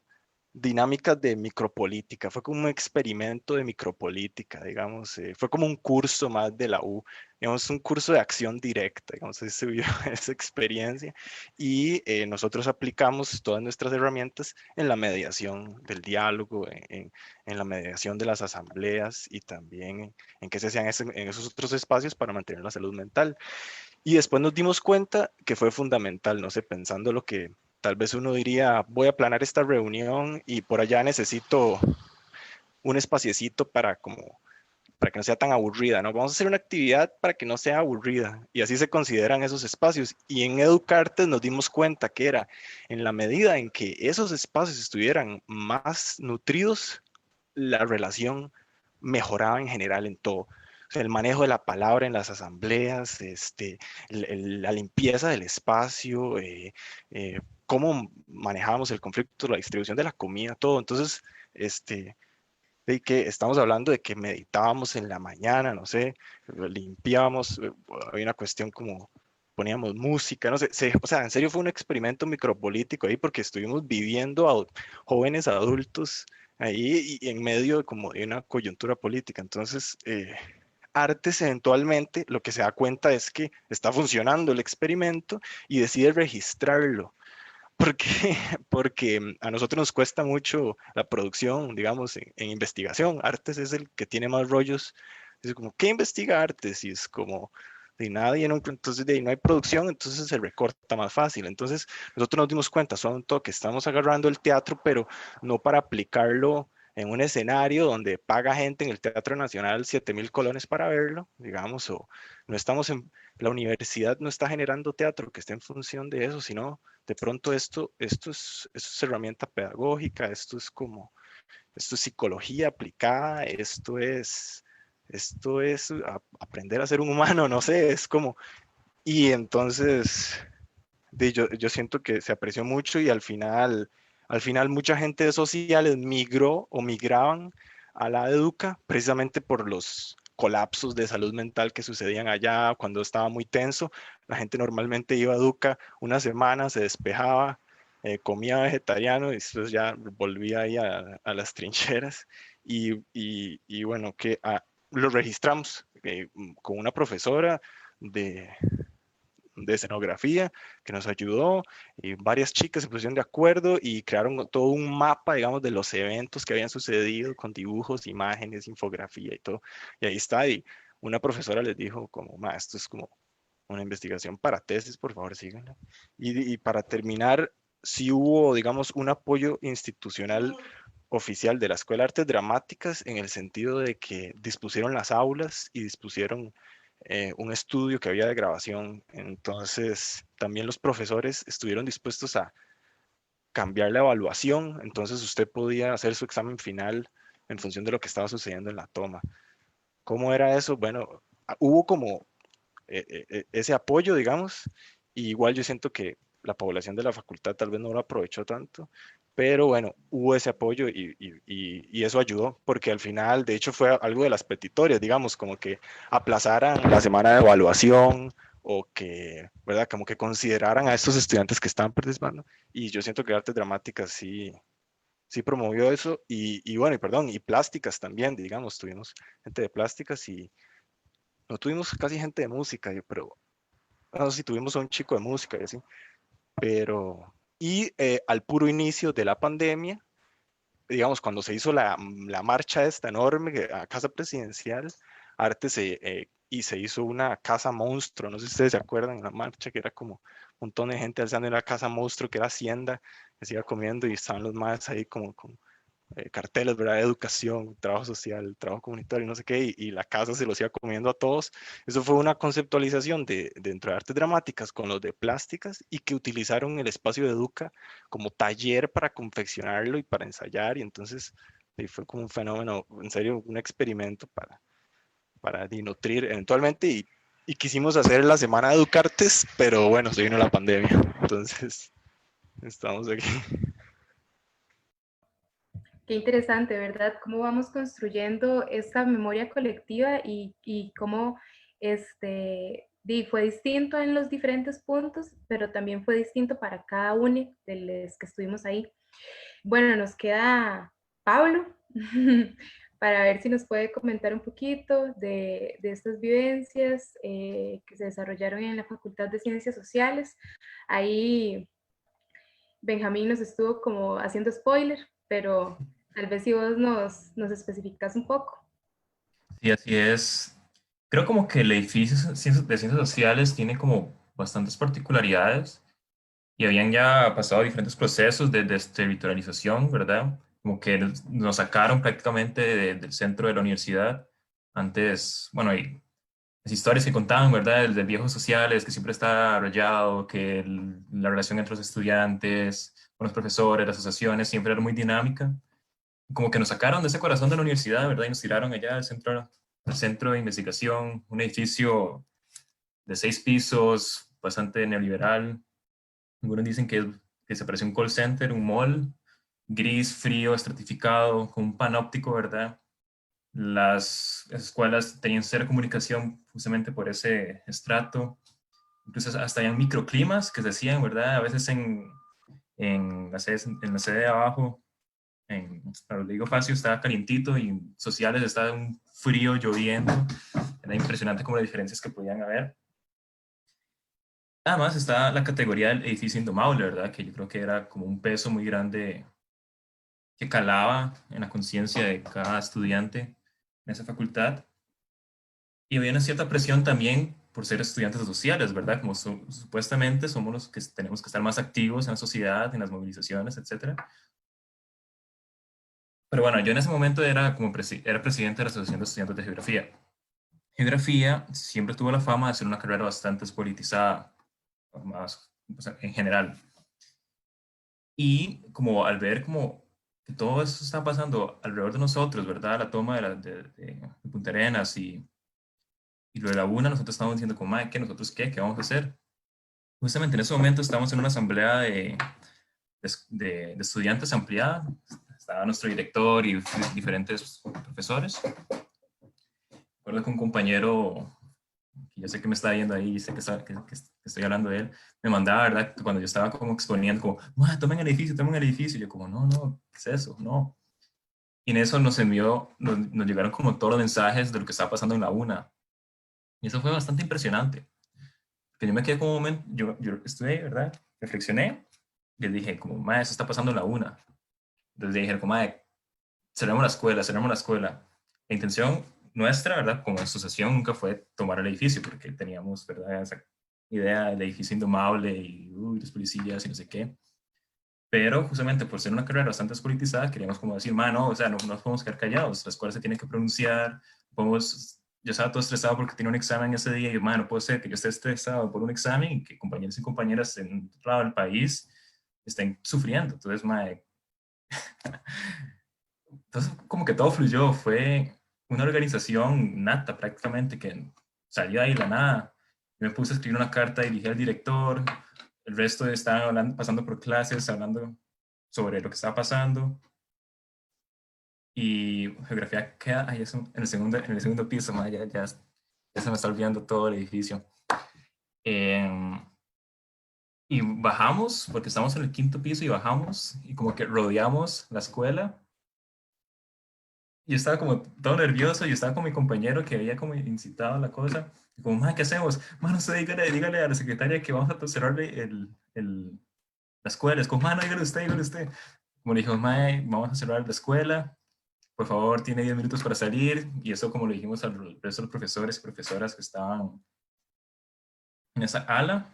dinámicas de micropolítica, fue como un experimento de micropolítica, digamos, fue como un curso más de la U, digamos, un curso de acción directa, digamos, así se vio esa experiencia y nosotros aplicamos todas nuestras herramientas en la mediación del diálogo, en la mediación de las asambleas y también en que se hacían en esos otros espacios para mantener la salud mental. Y después nos dimos cuenta que fue fundamental, no sé, pensando lo que tal vez uno diría, voy a planear esta reunión y por allá necesito un espaciecito para que no sea tan aburrida, ¿no? Vamos a hacer una actividad para que no sea aburrida y así se consideran esos espacios. Y en Educartes nos dimos cuenta que era en la medida en que esos espacios estuvieran más nutridos, la relación mejoraba en general en todo. O sea, el manejo de la palabra en las asambleas, la limpieza del espacio, cómo manejábamos el conflicto, la distribución de la comida, todo. Entonces, de que estamos hablando de que meditábamos en la mañana, no sé, limpiábamos, había una cuestión como poníamos música, no sé, o sea, en serio fue un experimento micropolítico ahí porque estuvimos viviendo jóvenes adultos ahí y en medio como de una coyuntura política. Entonces, Artes eventualmente lo que se da cuenta es que está funcionando el experimento y decide registrarlo. ¿Por qué? Porque a nosotros nos cuesta mucho la producción, digamos, en investigación. Artes es el que tiene más rollos. Es como, ¿qué investiga Artes? Y es como, de nadie, no, entonces de ahí no hay producción, entonces se recorta más fácil. Entonces nosotros nos dimos cuenta, son todo que estamos agarrando el teatro, pero no para aplicarlo en un escenario donde paga gente en el Teatro Nacional 7.000 colones para verlo, digamos, o no estamos la universidad no está generando teatro que esté en función de eso, sino de pronto esto es herramienta pedagógica, esto es psicología aplicada, esto es aprender a ser un humano, no sé, es como, y entonces yo siento que se apreció mucho y al final mucha gente de sociales migró o migraban a la educa precisamente por los colapsos de salud mental que sucedían allá cuando estaba muy tenso. La gente normalmente iba a educa una semana, se despejaba, comía vegetariano y después ya volvía ahí a las trincheras y bueno, lo registramos con una profesora de, de escenografía que nos ayudó y varias chicas se pusieron de acuerdo y crearon todo un mapa, digamos, de los eventos que habían sucedido con dibujos, imágenes, infografía y todo. Y ahí está, y una profesora les dijo como, ma, esto es como una investigación para tesis, por favor, síganla. Y para terminar, sí hubo, digamos, un apoyo institucional oficial de la Escuela de Artes Dramáticas en el sentido de que dispusieron las aulas y dispusieron un estudio que había de grabación. Entonces, también los profesores estuvieron dispuestos a cambiar la evaluación. Entonces, usted podía hacer su examen final en función de lo que estaba sucediendo en la toma. ¿Cómo era eso? Bueno, hubo como ese apoyo, digamos, y igual yo siento que la población de la facultad tal vez no lo aprovechó tanto, pero bueno, hubo ese apoyo y eso ayudó, porque al final, de hecho, fue algo de las petitorias, digamos, como que aplazaran la semana de evaluación o que, ¿verdad? Como que consideraran a estos estudiantes que estaban participando, y yo siento que Artes Dramáticas sí promovió eso, y bueno, y perdón, y plásticas también, digamos, tuvimos gente de plásticas y no tuvimos casi gente de música, pero no sé si tuvimos a un chico de música y así, pero, y al puro inicio de la pandemia, digamos, cuando se hizo la marcha esta enorme a Casa Presidencial, y se hizo una casa monstruo, no sé si ustedes se acuerdan, la marcha que era como un montón de gente alzando una casa monstruo que era Hacienda, que se iba comiendo y estaban los más ahí como con carteles, ¿verdad? Educación, trabajo social, trabajo comunitario, no sé qué, y la casa se los iba comiendo a todos. Eso fue una conceptualización dentro de artes dramáticas con los de plásticas y que utilizaron el espacio de Educa como taller para confeccionarlo y para ensayar, y entonces fue como un fenómeno, en serio, un experimento para nutrir eventualmente, y quisimos hacer la semana de Educartes, pero bueno, se vino la pandemia, entonces estamos aquí. Qué interesante, ¿verdad? Cómo vamos construyendo esta memoria colectiva y cómo fue distinto en los diferentes puntos, pero también fue distinto para cada uno de los que estuvimos ahí. Bueno, nos queda Pablo para ver si nos puede comentar un poquito de estas vivencias que se desarrollaron en la Facultad de Ciencias Sociales. Ahí Benjamín nos estuvo como haciendo spoiler, pero tal vez si vos nos especificas un poco. Sí, así es. Creo como que el edificio de ciencias sociales tiene como bastantes particularidades y habían ya pasado diferentes procesos de desterritorialización, ¿verdad? Como que nos sacaron prácticamente del centro de la universidad. Antes, bueno, y las historias que contaban, ¿verdad? Del viejos sociales, que siempre está arrollado, que la relación entre los estudiantes, con los profesores, las asociaciones, siempre era muy dinámica. Como que nos sacaron de ese corazón de la universidad, ¿verdad? Y nos tiraron allá al centro de investigación, un edificio de 6 pisos, bastante neoliberal. Algunos dicen que se parece a un call center, un mall, gris, frío, estratificado, con un panóptico, ¿verdad? Las escuelas tenían cero comunicación justamente por ese estrato. Incluso hasta habían microclimas que se hacían, ¿verdad? A veces en la sede de abajo, en Rodrigo Facio, estaba calientito y en Sociales estaba un frío lloviendo. Era impresionante como las diferencias que podían haber. Además está la categoría del edificio indomable, ¿verdad? Que yo creo que era como un peso muy grande que calaba en la conciencia de cada estudiante en esa facultad. Y había una cierta presión también por ser estudiantes sociales, ¿verdad? Como supuestamente somos los que tenemos que estar más activos en la sociedad, en las movilizaciones, etc. Pero bueno, yo en ese momento era presidente de la Asociación de Estudiantes de Geografía. geografía siempre tuvo la fama de ser una carrera bastante politizada, más, o sea, en general. Y como al ver como que todo eso está pasando alrededor de nosotros, ¿verdad? La toma de Punta Arenas y lo de la UNA, nosotros estamos diciendo como, ¿qué? ¿Nosotros qué? ¿Qué vamos a hacer? Justamente en ese momento estamos en una asamblea de estudiantes ampliada. Estaba nuestro director y diferentes profesores. Recuerdo que un compañero, que yo sé que me está viendo ahí y sé que estoy hablando de él, me mandaba, ¿verdad? Cuando yo estaba como exponiendo, como, tomen el edificio, tomen el edificio. Y yo como, no, ¿qué es eso? No. Y en eso nos llegaron como todos los mensajes de lo que estaba pasando en la UNA. Y eso fue bastante impresionante. Que yo me quedé como un momento, yo estuve, ¿verdad? Reflexioné y les dije, como, eso está pasando en la UNA. Entonces dije, como, cerramos la escuela, cerramos la escuela. La intención nuestra, ¿verdad? Como asociación nunca fue tomar el edificio, porque teníamos, ¿verdad? Esa idea del edificio indomable y los policías y no sé qué. Pero justamente por ser una carrera bastante despolitizada, queríamos como decir, no, o sea, no nos podemos quedar callados, la escuela se tiene que pronunciar, yo estaba todo estresado porque tenía un examen ese día y yo, no puede ser que yo esté estresado por un examen y que compañeros y compañeras en otro lado del país estén sufriendo. Entonces, entonces como que todo fluyó, fue una organización nata prácticamente que salió ahí de la nada. Yo me puse a escribir una carta, dirigí al director, el resto estaban hablando, pasando por clases, hablando sobre lo que estaba pasando. Y geografía queda ahí en el segundo piso, ya se me está olvidando todo el edificio. Y bajamos, porque estamos en el quinto piso y bajamos y como que rodeamos la escuela. Y estaba como todo nervioso y estaba con mi compañero que había como incitado la cosa. Y como, ¿qué hacemos? No sé, dígale a la secretaria que vamos a cerrarle la escuela. Es como, no, dígale usted. Como le dijo, vamos a cerrar la escuela. Por favor, tiene 10 minutos para salir. Y eso como lo dijimos al resto de los profesores y profesoras que estaban en esa ala.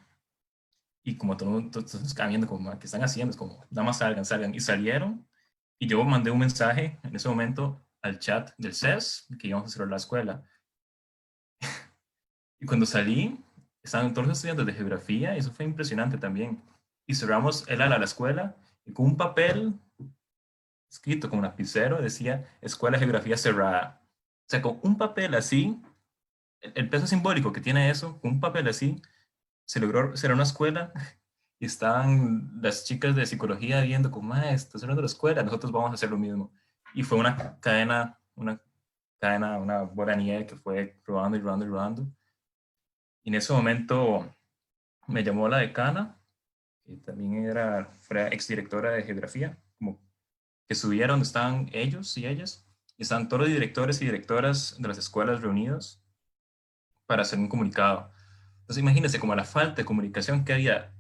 Y como todos estaban viendo como, ¿qué están haciendo? Es como, nada más salgan. Y salieron. Y yo mandé un mensaje en ese momento al chat del CES que íbamos a cerrar la escuela. Y cuando salí, estaban todos los estudiantes de geografía y eso fue impresionante también. Y cerramos el ala de la escuela y con un papel escrito con un lapicero decía Escuela de Geografía Cerrada. O sea, con un papel así, el peso simbólico que tiene eso, con un papel así, se logró cerrar una escuela y estaban las chicas de psicología viendo como, está cerrando la escuela, nosotros vamos a hacer lo mismo. Y fue una cadena, una bola de nieve que fue rodando y rodando y rodando. Y en ese momento me llamó la decana, que también era exdirectora de geografía, como que subieron donde estaban ellos y ellas, y estaban todos los directores y directoras de las escuelas reunidos para hacer un comunicado. Entonces imagínense como la falta de comunicación que había,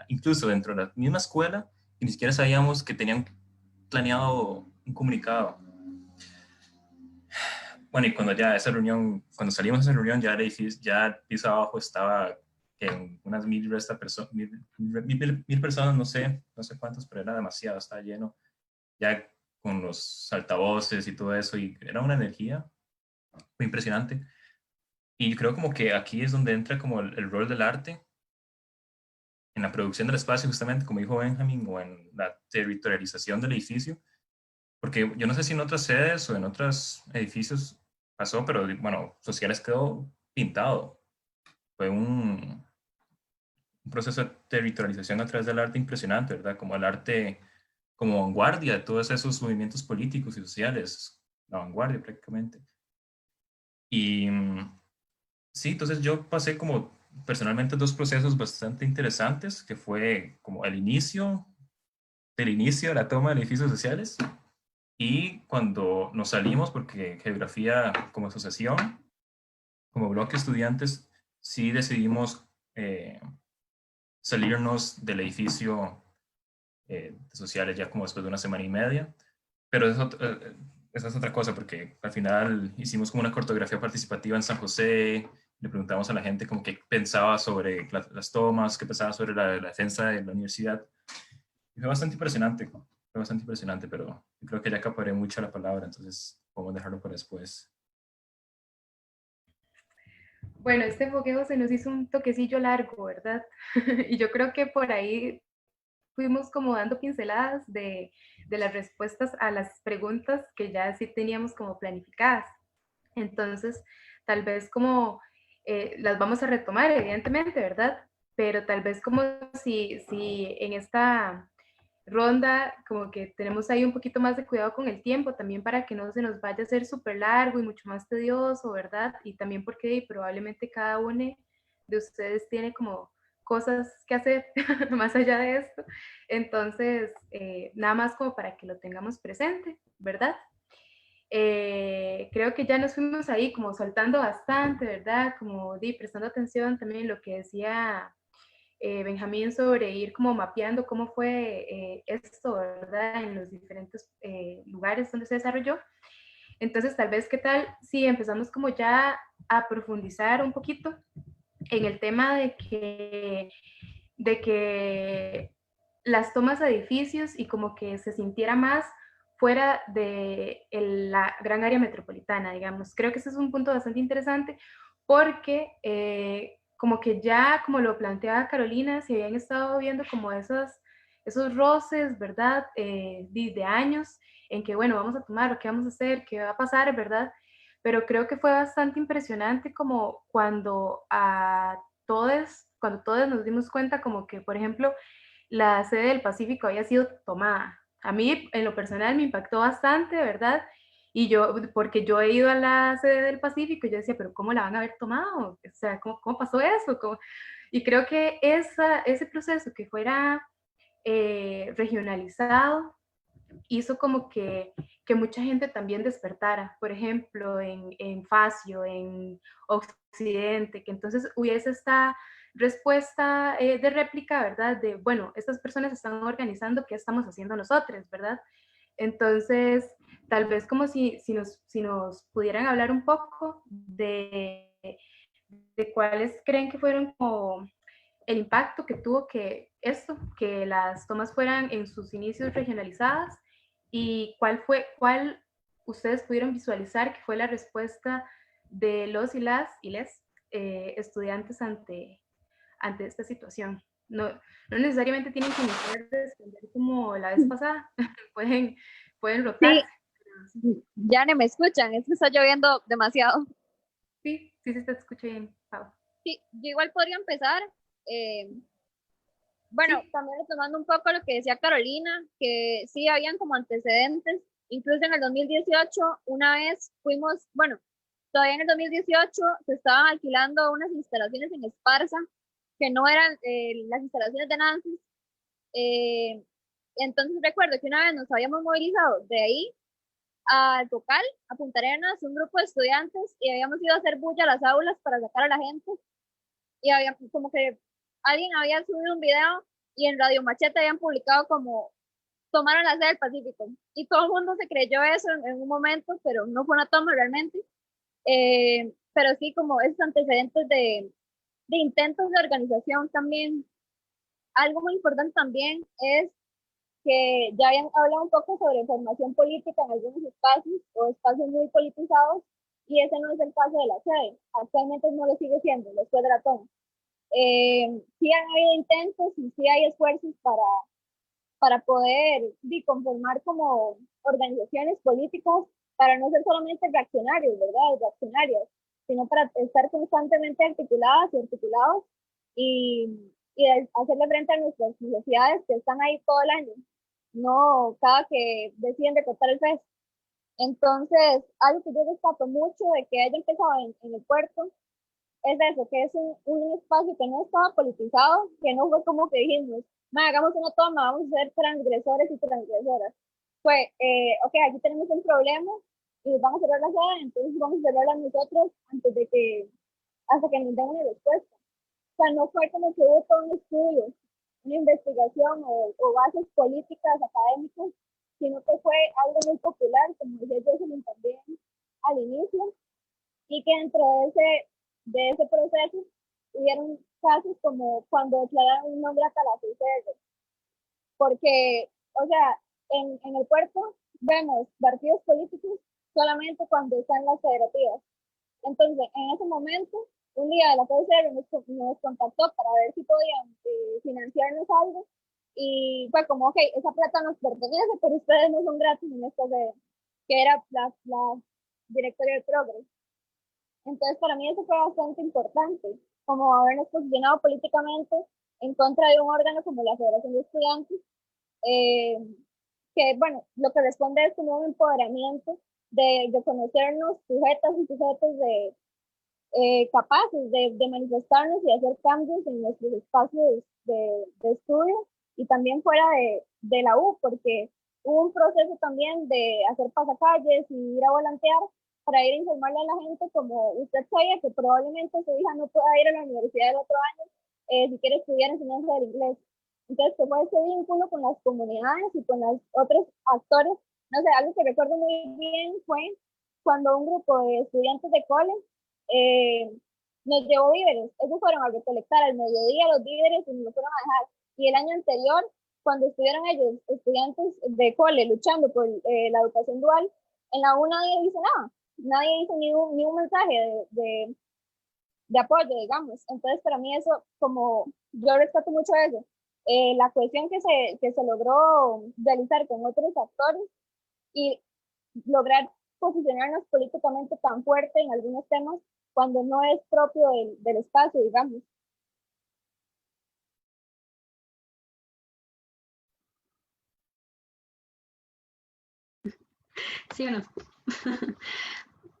incluso dentro de la misma escuela, y ni siquiera sabíamos que tenían planeado un comunicado. Bueno, y cuando ya esa reunión, cuando salimos de esa reunión, ya el edificio, ya el piso abajo estaba en unas 1000 personas, no sé cuántos, pero era demasiado, estaba lleno, ya con los altavoces y todo eso, y era una energía muy impresionante. Y creo como que aquí es donde entra como el rol del arte en la producción del espacio, justamente como dijo Benjamin, o en la territorialización del edificio, porque yo no sé si en otras sedes o en otros edificios pasó, pero bueno, Sociales quedó pintado. Fue un proceso de territorialización a través del arte impresionante, ¿verdad? Como el arte como vanguardia de todos esos movimientos políticos y sociales, la vanguardia prácticamente. Y sí, entonces yo pasé como personalmente dos procesos bastante interesantes, que fue como el inicio de la toma de edificios sociales y cuando nos salimos, porque geografía como asociación, como bloque de estudiantes, sí decidimos salirnos del edificio de sociales ya como después de una semana y media, pero esa es otra cosa, porque al final hicimos como una cartografía participativa en San José, le preguntamos a la gente como qué pensaba sobre las tomas, qué pensaba sobre la defensa de la universidad. Y fue bastante impresionante, pero yo creo que ya acaparé mucho la palabra, entonces podemos dejarlo para después. Bueno, este fogueo se nos hizo un toquecillo largo, ¿verdad? Y yo creo que por ahí fuimos como dando pinceladas de las respuestas a las preguntas que ya sí teníamos como planificadas. Entonces, tal vez como las vamos a retomar, evidentemente, ¿verdad? Pero tal vez como si en esta ronda como que tenemos ahí un poquito más de cuidado con el tiempo también para que no se nos vaya a hacer súper largo y mucho más tedioso, ¿verdad? Y también porque probablemente cada uno de ustedes tiene como cosas que hacer más allá de esto. Entonces, nada más como para que lo tengamos presente, ¿verdad? Creo que ya nos fuimos ahí como soltando bastante, ¿verdad? Como prestando atención también en lo que decía Benjamín sobre ir como mapeando cómo fue esto, ¿verdad? En los diferentes lugares donde se desarrolló. Entonces, tal vez, ¿qué tal si empezamos como ya a profundizar un poquito en el tema de que las tomas a edificios y como que se sintiera más fuera de la gran área metropolitana, digamos. Creo que ese es un punto bastante interesante porque como que ya, como lo planteaba Carolina, se habían estado viendo como esos roces, ¿verdad? De años en que, bueno, vamos a tomar, ¿qué vamos a hacer? ¿Qué va a pasar, verdad? Pero creo que fue bastante impresionante como cuando todos nos dimos cuenta como que, por ejemplo, la sede del Pacífico había sido tomada. A mí, en lo personal, me impactó bastante, ¿verdad? Y yo, porque yo he ido a la sede del Pacífico y yo decía, pero ¿cómo la van a haber tomado? O sea, ¿cómo pasó eso? Y creo que ese proceso que fuera regionalizado hizo como que mucha gente también despertara, por ejemplo, en Facio, en Occidente, que entonces hubiese esta respuesta de réplica, ¿verdad? De, bueno, estas personas están organizando, ¿qué estamos haciendo nosotros, ¿verdad? Entonces, tal vez como si nos pudieran hablar un poco de cuáles creen que fueron como el impacto que tuvo que las tomas fueran en sus inicios regionalizadas y cuál ustedes pudieron visualizar que fue la respuesta de los y les estudiantes ante esta situación. No necesariamente tienen que iniciar de responder como la vez pasada, pueden rotarse. Sí, ya no me escuchan, es que está lloviendo demasiado. Sí, sí se te escucha bien, Pau. Sí, yo igual podría empezar. Bueno, Sí. también retomando un poco lo que decía Carolina, que sí habían como antecedentes, incluso en el 2018, una vez fuimos, bueno, todavía en el 2018 se estaban alquilando unas instalaciones en Esparza, que no eran las instalaciones de Nancy. Eh, entonces recuerdo que una vez nos habíamos movilizado de ahí al Tocal, a Punta Arenas, un grupo de estudiantes, y habíamos ido a hacer bulla a las aulas para sacar a la gente, y había como que alguien había subido un video y en Radio Machete habían publicado como tomaron la sede del Pacífico. Y todo el mundo se creyó eso en un momento, pero no fue una toma realmente. Pero sí, como esos antecedentes de intentos de organización también. Algo muy importante también es que ya habían hablado un poco sobre formación política en algunos espacios o espacios muy politizados, y ese no es el caso de la sede. Actualmente no lo sigue siendo después de la toma. Sí han habido intentos y sí hay esfuerzos para poder conformar como organizaciones políticas, para no ser solamente reaccionarios, ¿verdad? Reaccionarias, sino para estar constantemente articuladas y articulados y hacerle frente a nuestras necesidades que están ahí todo el año, no cada que deciden de cortar el FES. Entonces, algo que yo destaco mucho de que haya empezado en el puerto es eso, que es un espacio que no estaba politizado, que no fue como que dijimos, hagamos una toma, vamos a ser transgresores y transgresoras. Fue, ok, aquí tenemos un problema y vamos a cerrar la sala, entonces vamos a cerrarla nosotros hasta que nos den una respuesta. O sea, no fue como que hubo todo un estudio, una investigación o bases políticas, académicas, sino que fue algo muy popular, como decía Jocelyn también al inicio, y que dentro de ese proceso hubieron casos como cuando declararon un nombre a Calafell, porque, o sea, en el puerto vemos partidos políticos solamente cuando están las federativas. Entonces, en ese momento un día la PSR nos contactó para ver si podían financiarnos algo y fue como, ok, esa plata nos pertenece, pero ustedes no son gratis en esta sede, que era la directoria del Progres. Entonces, para mí eso fue bastante importante, como habernos posicionado políticamente en contra de un órgano como la Federación de Estudiantes, que, bueno, lo que responde es como un empoderamiento de conocernos sujetas y sujetos capaces de manifestarnos y hacer cambios en nuestros espacios de estudio y también fuera de la U, porque hubo un proceso también de hacer pasacalles y ir a volantear para ir a informarle a la gente, como usted sabía que probablemente su hija no pueda ir a la universidad el otro año si quiere estudiar enseñanza del inglés. Entonces, que fue ese vínculo con las comunidades y con los otros actores. No sé, algo que recuerdo muy bien fue cuando un grupo de estudiantes de cole nos llevó víveres. Ellos fueron a recolectar al mediodía los víveres y nos los fueron a dejar. Y el año anterior, cuando estuvieron ellos, estudiantes de cole, luchando por la educación dual, en la U nadie dice nada. Nadie hizo ni un mensaje de apoyo, digamos. Entonces, para mí eso, como yo rescato mucho eso, la cohesión que se logró realizar con otros actores y lograr posicionarnos políticamente tan fuerte en algunos temas cuando no es propio del espacio, digamos. ¿Sí o no?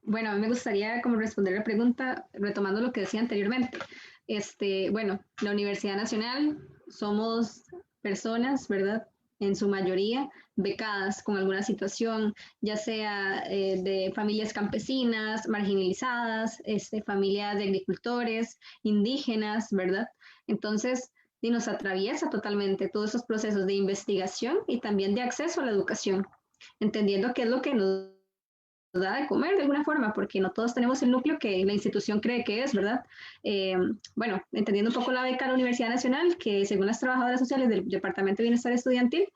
Bueno, a mí me gustaría como responder la pregunta retomando lo que decía anteriormente. Bueno, la Universidad Nacional somos personas, ¿verdad? En su mayoría becadas con alguna situación, ya sea de familias campesinas, marginalizadas, familias de agricultores, indígenas, ¿verdad? Entonces, y nos atraviesa totalmente todos esos procesos de investigación y también de acceso a la educación, entendiendo qué es lo que nos da de comer de alguna forma, porque no todos tenemos el núcleo que la institución cree que es, ¿verdad? Bueno, entendiendo un poco la beca de la Universidad Nacional, que según las trabajadoras sociales del Departamento de Bienestar Estudiantil,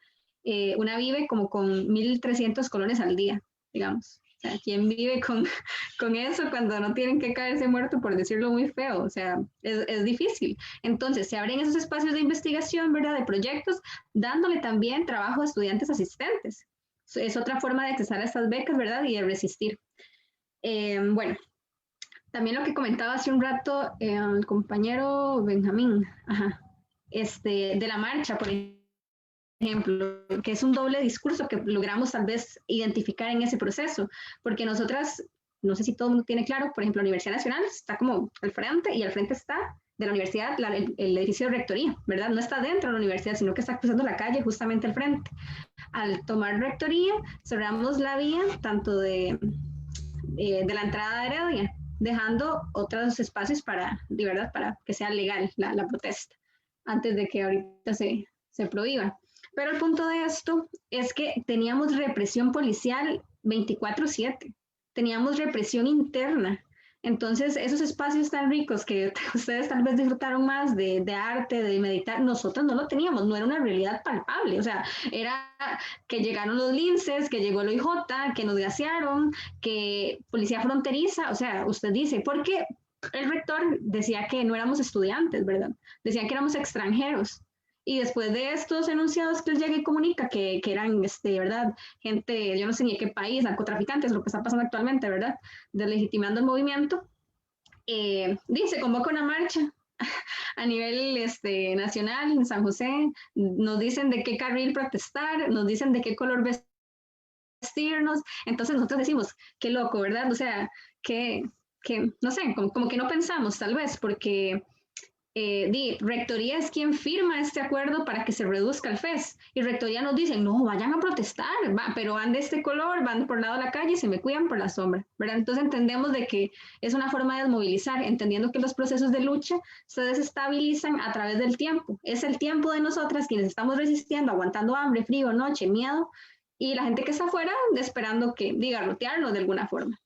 una vive como con 1.300 colones al día, digamos. O sea, ¿quién vive con eso cuando no tienen que caerse muerto, por decirlo muy feo? O sea, es difícil. Entonces, se abren esos espacios de investigación, ¿verdad? De proyectos, dándole también trabajo a estudiantes asistentes. Es otra forma de accesar a estas becas, ¿verdad? Y de resistir. Bueno, también lo que comentaba hace un rato el compañero Benjamín, de la marcha, por ejemplo, que es un doble discurso que logramos tal vez identificar en ese proceso, porque nosotras, no sé si todo el mundo tiene claro, por ejemplo, la Universidad Nacional está como al frente y al frente está de la universidad el edificio de rectoría, ¿verdad? No está dentro de la universidad, sino que está cruzando la calle justamente al frente. Al tomar rectoría, cerramos la vía tanto de la entrada de Heredia, dejando otros espacios de verdad, para que sea legal la protesta, antes de que ahorita se prohíba. Pero el punto de esto es que teníamos represión policial 24/7, teníamos represión interna. Entonces, esos espacios tan ricos que ustedes tal vez disfrutaron más de arte, de meditar, nosotros no lo teníamos, no era una realidad palpable. O sea, era que llegaron los linces, que llegó el OIJ, que nos gasearon, que policía fronteriza. O sea, usted dice, ¿por qué? El rector decía que no éramos estudiantes, ¿verdad? Decían que éramos extranjeros. Y después de estos enunciados que él llega y comunica que eran, ¿verdad? Gente, yo no sé ni de qué país, narcotraficantes, lo que está pasando actualmente, ¿verdad? Deslegitimando el movimiento. Se convoca una marcha a nivel nacional en San José, nos dicen de qué carril protestar, nos dicen de qué color vestirnos, entonces nosotros decimos, qué loco, ¿verdad? O sea, que no sé, como que no pensamos tal vez, porque Rectoría es quien firma este acuerdo para que se reduzca el FES. Y Rectoría nos dice, no, vayan a protestar, pero van de este color, van por el lado de la calle y se me cuidan por la sombra, ¿verdad? Entonces entendemos de que es una forma de desmovilizar, entendiendo que los procesos de lucha se desestabilizan a través del tiempo. Es el tiempo de nosotras quienes estamos resistiendo, aguantando hambre, frío, noche, miedo, y la gente que está afuera esperando que rotearnos de alguna forma.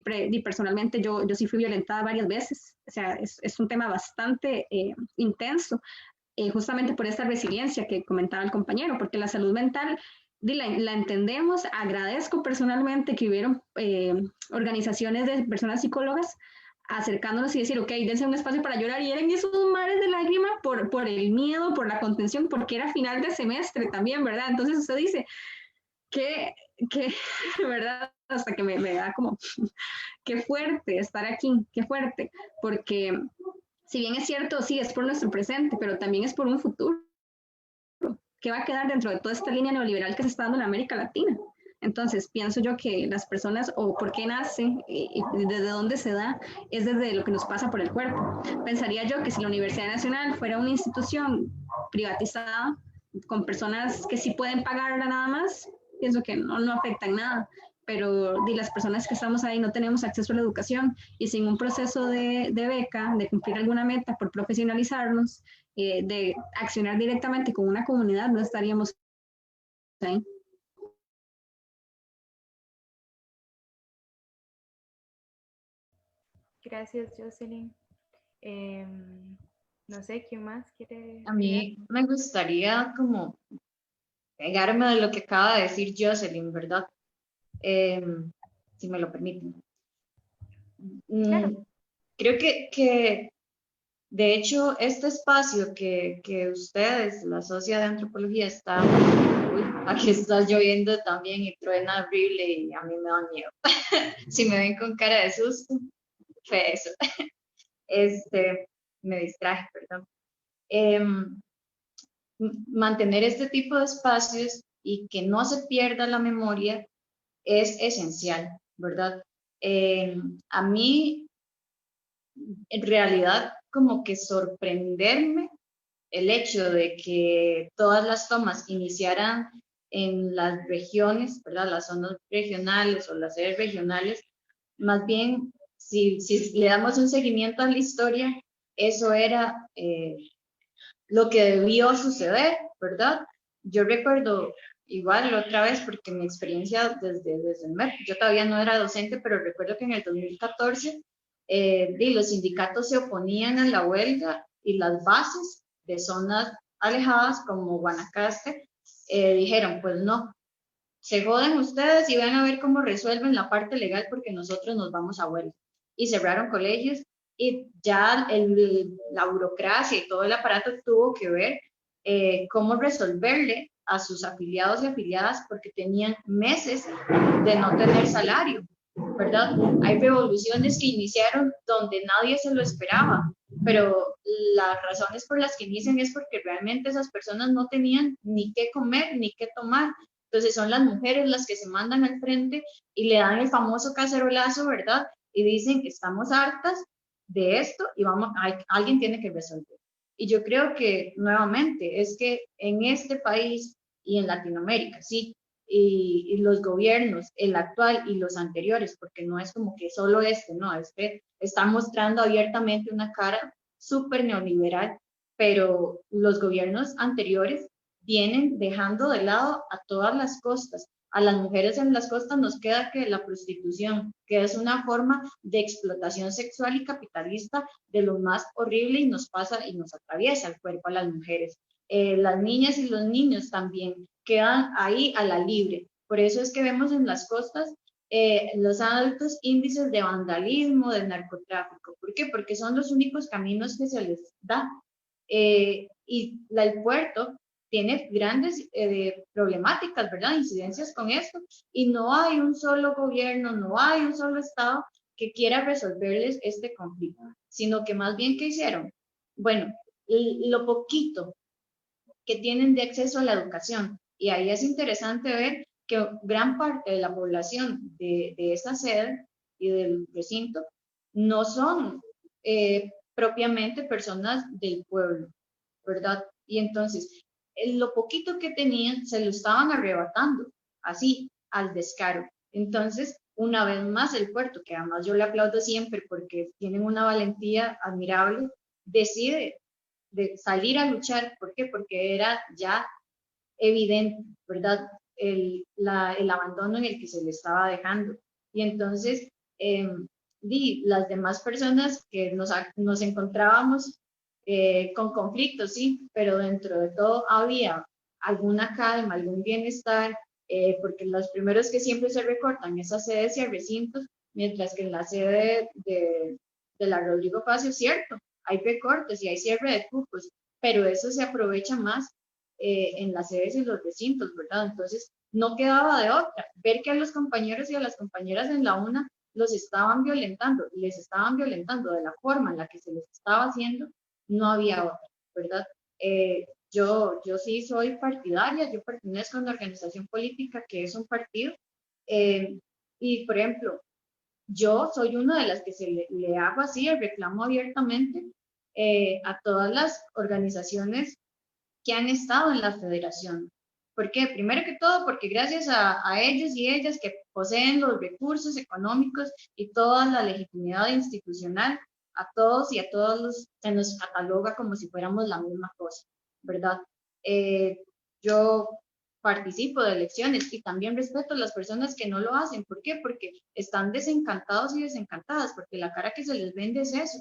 Y personalmente yo sí fui violentada varias veces, o sea, es un tema bastante intenso, justamente por esta resiliencia que comentaba el compañero, porque la salud mental la entendemos. Agradezco personalmente que hubieron organizaciones de personas psicólogas acercándonos y decir, ok, dense un espacio para llorar, y eran esos mares de lágrimas por el miedo, por la contención, porque era final de semestre también, ¿verdad? Entonces usted dice, que ¿verdad? Hasta que me da como, qué fuerte estar aquí, qué fuerte, porque si bien es cierto, sí, es por nuestro presente, pero también es por un futuro que va a quedar dentro de toda esta línea neoliberal que se está dando en América Latina. Entonces, pienso yo que las personas, o por qué nace, y desde dónde se da, es desde lo que nos pasa por el cuerpo. Pensaría yo que si la Universidad Nacional fuera una institución privatizada, con personas que sí pueden pagarla nada más, pienso que no afecta en nada. Pero las personas que estamos ahí no tenemos acceso a la educación, y sin un proceso de beca, de cumplir alguna meta por profesionalizarnos, de accionar directamente con una comunidad, no estaríamos ahí. Gracias, Jocelyn. No sé, ¿quién más quiere? A mí me gustaría como pegarme de lo que acaba de decir Jocelyn, ¿verdad? Si me lo permiten. Claro. Creo que de hecho este espacio que ustedes, la Sociedad de Antropología, está... Uy, aquí está lloviendo también y truena horrible y a mí me da miedo. Si me ven con cara de susto, fue eso. Me distraje, perdón. Mantener este tipo de espacios y que no se pierda la memoria es esencial, ¿verdad? A mí, en realidad, como que sorprenderme el hecho de que todas las tomas iniciaran en las regiones, ¿verdad? Las zonas regionales o las sedes regionales, más bien, si le damos un seguimiento a la historia, eso era lo que debió suceder, ¿verdad? Yo recuerdo, igual otra vez, porque mi experiencia desde el MEP, yo todavía no era docente, pero recuerdo que en el 2014 los sindicatos se oponían a la huelga y las bases de zonas alejadas como Guanacaste dijeron, pues no, se joden ustedes y van a ver cómo resuelven la parte legal porque nosotros nos vamos a huelga. Y cerraron colegios y ya la burocracia y todo el aparato tuvo que ver cómo resolverle a sus afiliados y afiliadas porque tenían meses de no tener salario, ¿verdad? Hay revoluciones que iniciaron donde nadie se lo esperaba, pero las razones por las que inician es porque realmente esas personas no tenían ni qué comer ni qué tomar. Entonces son las mujeres las que se mandan al frente y le dan el famoso cacerolazo, ¿verdad? Y dicen que estamos hartas de esto y alguien tiene que resolver. Y yo creo que nuevamente es que en este país y en Latinoamérica, sí, y los gobiernos, el actual y los anteriores, porque no es como que solo no, es que están mostrando abiertamente una cara súper neoliberal, pero los gobiernos anteriores vienen dejando de lado a todas las costas. A las mujeres en las costas nos queda que la prostitución, que es una forma de explotación sexual y capitalista de lo más horrible y nos pasa y nos atraviesa el cuerpo a las mujeres. Las niñas y los niños también quedan ahí a la libre. Por eso es que vemos en las costas los altos índices de vandalismo, de narcotráfico. ¿Por qué? Porque son los únicos caminos que se les da. Y el puerto tiene grandes problemáticas, ¿verdad? Incidencias con esto. Y no hay un solo gobierno, no hay un solo Estado que quiera resolverles este conflicto, sino que más bien, ¿qué hicieron? Bueno, lo poquito que tienen de acceso a la educación. Y ahí es interesante ver que gran parte de la población de esta sede y del recinto no son propiamente personas del pueblo, ¿verdad? Y entonces, lo poquito que tenían se lo estaban arrebatando, así, al descaro. Entonces, una vez más, el puerto, que además yo le aplaudo siempre porque tienen una valentía admirable, decide de salir a luchar. ¿Por qué? Porque era ya evidente, ¿verdad? El abandono en el que se le estaba dejando. Y entonces, las demás personas que nos encontrábamos con conflictos, sí, pero dentro de todo había alguna calma, algún bienestar, porque los primeros que siempre se recortan esas sedes y recintos, mientras que en la sede de de la Rodrigo Facio, cierto, hay recortes y hay cierre de cupos, pero eso se aprovecha más en las sedes y los recintos, ¿verdad? Entonces, no quedaba de otra. Ver que a los compañeros y a las compañeras en la UNA los estaban violentando, les estaban violentando de la forma en la que se les estaba haciendo, no había otra, ¿verdad? Yo sí soy partidaria, yo pertenezco a una organización política que es un partido, y por ejemplo, yo soy una de las que le hago así el reclamo abiertamente a todas las organizaciones que han estado en la federación. ¿Por qué? Primero que todo, porque gracias a ellos y ellas que poseen los recursos económicos y toda la legitimidad institucional, a todos y a todos se nos cataloga como si fuéramos la misma cosa, ¿verdad? Yo participo de elecciones y también respeto a las personas que no lo hacen. ¿Por qué? Porque están desencantados y desencantadas, porque la cara que se les vende es eso.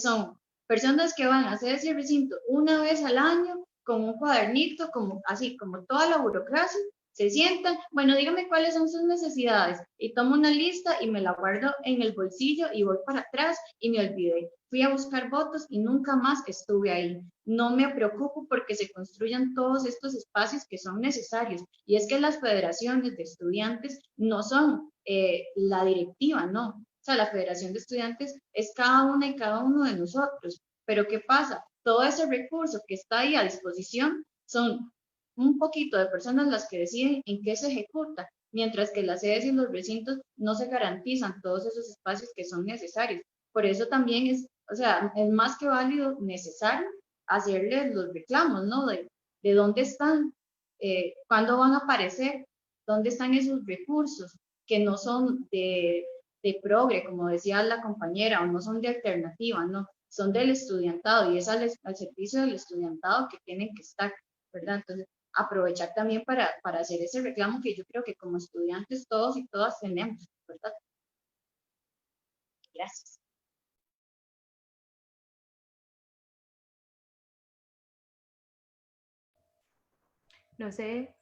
Son personas que van a hacer ese recinto una vez al año con un cuadernito, como, así como toda la burocracia, se sientan, bueno, dígame cuáles son sus necesidades, y tomo una lista y me la guardo en el bolsillo y voy para atrás y me olvidé. Fui a buscar votos y nunca más estuve ahí. No me preocupo porque se construyan todos estos espacios que son necesarios. Y es que las federaciones de estudiantes no son la directiva, no. O sea, la federación de estudiantes es cada una y cada uno de nosotros. Pero ¿qué pasa? Todo ese recurso que está ahí a disposición son un poquito de personas las que deciden en qué se ejecuta, mientras que las sedes y los recintos no se garantizan todos esos espacios que son necesarios. Por eso también es, o sea, es más que válido, necesario hacerles los reclamos, ¿no? De dónde están, cuándo van a aparecer, dónde están esos recursos que no son de progre, como decía la compañera, o no son de alternativa, ¿no? Son del estudiantado y es al servicio del estudiantado que tienen que estar, ¿verdad? Entonces, aprovechar también para hacer ese reclamo que yo creo que como estudiantes todos y todas tenemos, ¿verdad? Gracias. No sé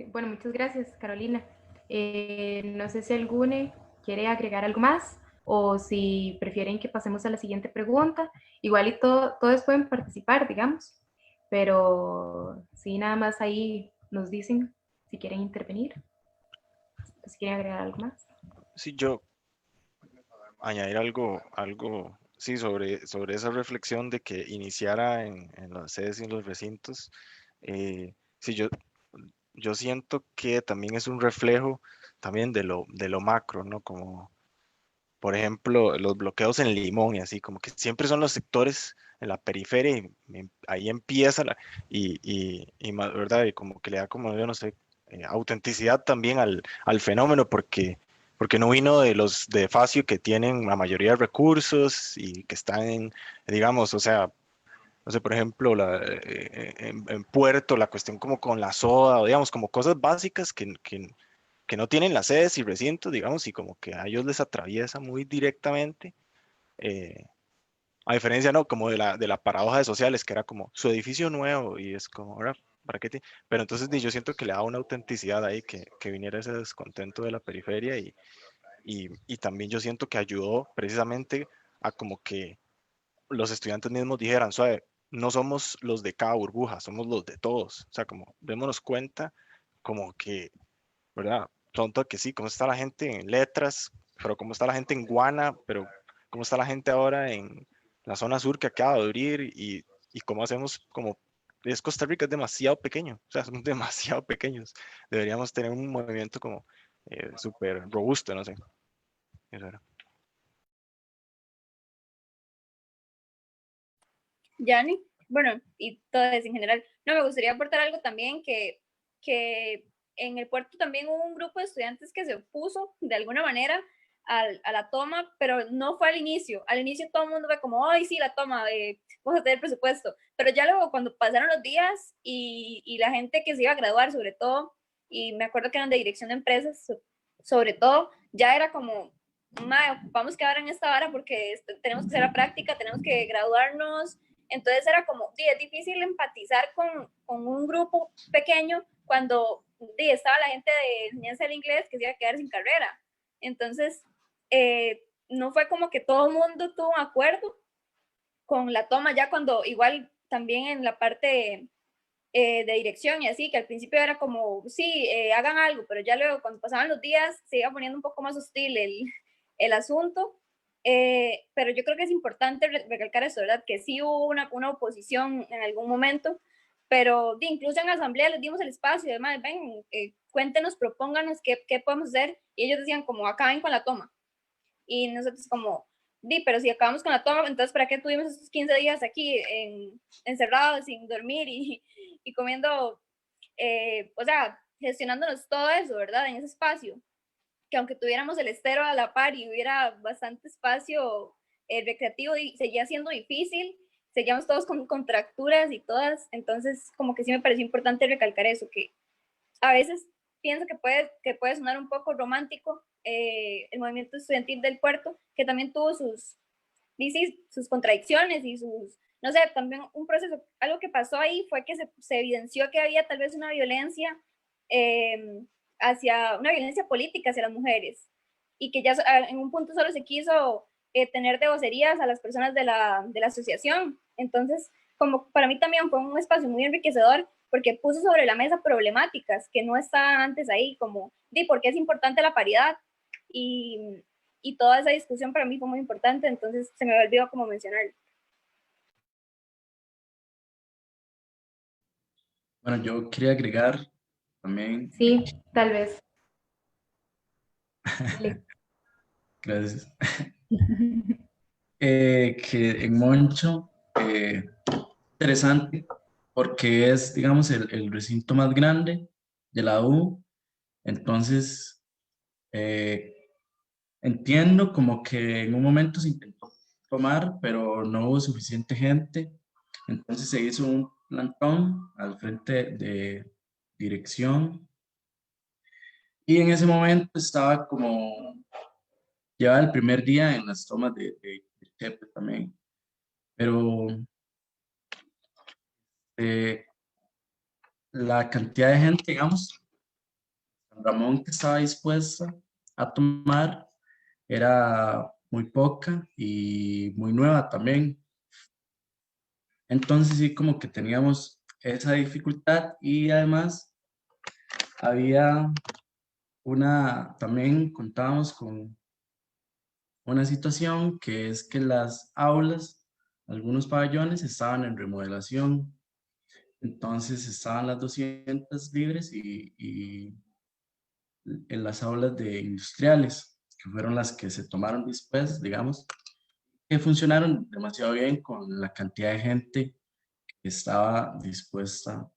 bueno, muchas gracias, Carolina. No sé si alguno quiere agregar algo más o si prefieren que pasemos a la siguiente pregunta. Igual y todos pueden participar, digamos, pero sí, nada más ahí nos dicen si quieren intervenir, si quieren agregar algo más. Sí, yo añadir algo, sí, sobre esa reflexión de que iniciara en las sedes y en los recintos. Sí, yo siento que también es un reflejo también de lo macro, ¿no? Como, por ejemplo, los bloqueos en Limón y así, como que siempre son los sectores en la periferia y ahí empieza ¿verdad? Y como que le da como, yo no sé, autenticidad también al fenómeno porque no vino de Facio que tienen la mayoría de recursos y que están digamos, o sea, no sé, por ejemplo, en Puerto, la cuestión como con la soda, o digamos, como cosas básicas que no tienen las sedes y recintos, digamos, y como que a ellos les atraviesa muy directamente, eh, a diferencia, ¿no? Como de la paradoja de sociales, que era como su edificio nuevo, y es como, ahora, ¿para qué? Pero entonces yo siento que le da una autenticidad ahí, que viniera ese descontento de la periferia, y también yo siento que ayudó precisamente a como que los estudiantes mismos dijeran, suave, no somos los de cada burbuja, somos los de todos. O sea, como démonos cuenta, como que, ¿verdad? Pronto que sí, cómo está la gente en letras, pero cómo está la gente en Guana, pero cómo está la gente ahora en la zona sur que acaba de abrir y cómo hacemos como... Es Costa Rica es demasiado pequeño, o sea, somos demasiado pequeños. Deberíamos tener un movimiento como súper robusto, no sé. Eso era. Yani, bueno, y todo eso en general. No, me gustaría aportar algo también que en el puerto también hubo un grupo de estudiantes que se opuso de alguna manera a la toma, pero no fue al inicio. Al inicio todo el mundo fue como, ay, sí, la toma, vamos a tener presupuesto. Pero ya luego cuando pasaron los días y la gente que se iba a graduar, sobre todo, y me acuerdo que eran de dirección de empresas, sobre todo, ya era como, vamos a quedar en esta vara porque tenemos que hacer la práctica, tenemos que graduarnos. Entonces era como, es difícil empatizar con un grupo pequeño cuando estaba la gente de enseñanza del inglés que se iba a quedar sin carrera. Entonces, no fue como que todo el mundo tuvo un acuerdo con la toma, ya cuando igual también en la parte de dirección y así, que al principio era como, sí, hagan algo, pero ya luego cuando pasaban los días se iba poniendo un poco más hostil el asunto. Pero yo creo que es importante recalcar eso, ¿verdad? Que sí hubo una oposición en algún momento, pero incluso en asamblea les dimos el espacio, además, ven, cuéntenos, propónganos qué podemos hacer, y ellos decían como, acaben con la toma, y nosotros como, pero si acabamos con la toma, entonces ¿para qué tuvimos esos 15 días aquí encerrados, sin dormir y comiendo, o sea, gestionándonos todo eso, ¿verdad? En ese espacio, que aunque tuviéramos el estero a la par y hubiera bastante espacio recreativo, y seguía siendo difícil, seguíamos todos con contracturas y todas, entonces como que sí me pareció importante recalcar eso, que a veces pienso que puede sonar un poco romántico el movimiento estudiantil del puerto, que también tuvo sus contradicciones y sus, no sé, también un proceso, algo que pasó ahí fue que se evidenció que había tal vez una violencia, hacia una violencia política hacia las mujeres, y que ya en un punto solo se quiso tener de vocerías a las personas de la asociación. Entonces, como para mí también fue un espacio muy enriquecedor, porque puso sobre la mesa problemáticas que no estaban antes ahí, como de por qué es importante la paridad, y, y toda esa discusión para mí fue muy importante, entonces se me olvidó como mencionar. Bueno, yo quería agregar también, Sí, tal vez. Dale. gracias, que en Moncho, interesante, porque es, digamos, el recinto más grande de la U, entonces entiendo como que en un momento se intentó tomar, pero no hubo suficiente gente, entonces se hizo un plantón al frente de dirección y en ese momento estaba como, llevaba el primer día en las tomas de Chepe también, pero eh, la cantidad de gente, digamos, San Ramón que estaba dispuesta a tomar era muy poca y muy nueva también. Entonces sí, como que teníamos esa dificultad y además había también contábamos con una situación que es que las aulas, algunos pabellones estaban en remodelación, entonces estaban las 200 libres y en las aulas de industriales, que fueron las que se tomaron después, digamos, que funcionaron demasiado bien con la cantidad de gente que estaba dispuesta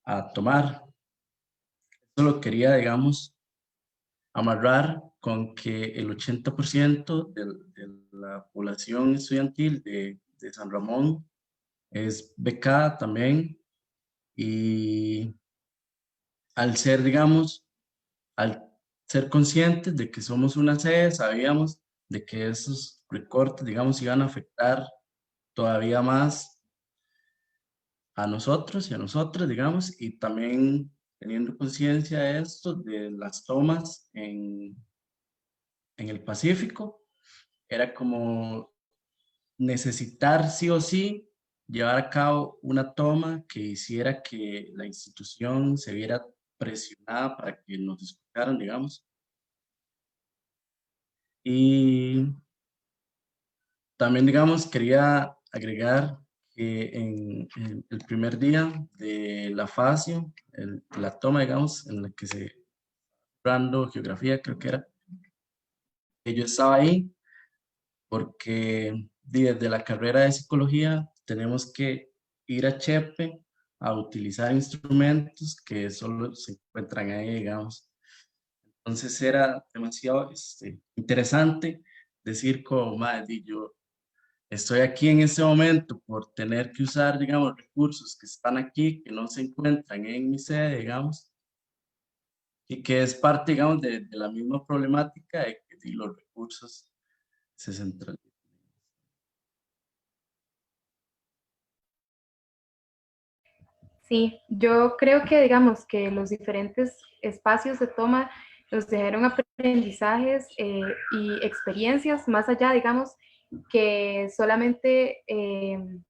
a tomar. Solo quería, digamos, amarrar con que el 80% de la población estudiantil de San Ramón es becada también y al ser, digamos, al ser conscientes de que somos una sede, sabíamos de que esos recortes, digamos, iban a afectar todavía más a nosotros y a nosotras, digamos, y también teniendo conciencia de esto, de las tomas en el Pacífico, era como necesitar sí o sí llevar a cabo una toma que hiciera que la institución se viera presionada para que nos escucharan, digamos. Y también, digamos, quería agregar que en el primer día de la FACIO, la toma, digamos, en la que se hablando geografía, creo que yo estaba ahí porque desde la carrera de psicología tenemos que ir a Chepe a utilizar instrumentos que solo se encuentran ahí, digamos. Entonces era demasiado interesante decir como, madre, yo estoy aquí en este momento por tener que usar, digamos, recursos que están aquí, que no se encuentran en mi sede, digamos, y que es parte, digamos, de la misma problemática de que los recursos se centralizan. Sí, yo creo que digamos que los diferentes espacios de toma nos dejaron aprendizajes y experiencias más allá, digamos, que solamente en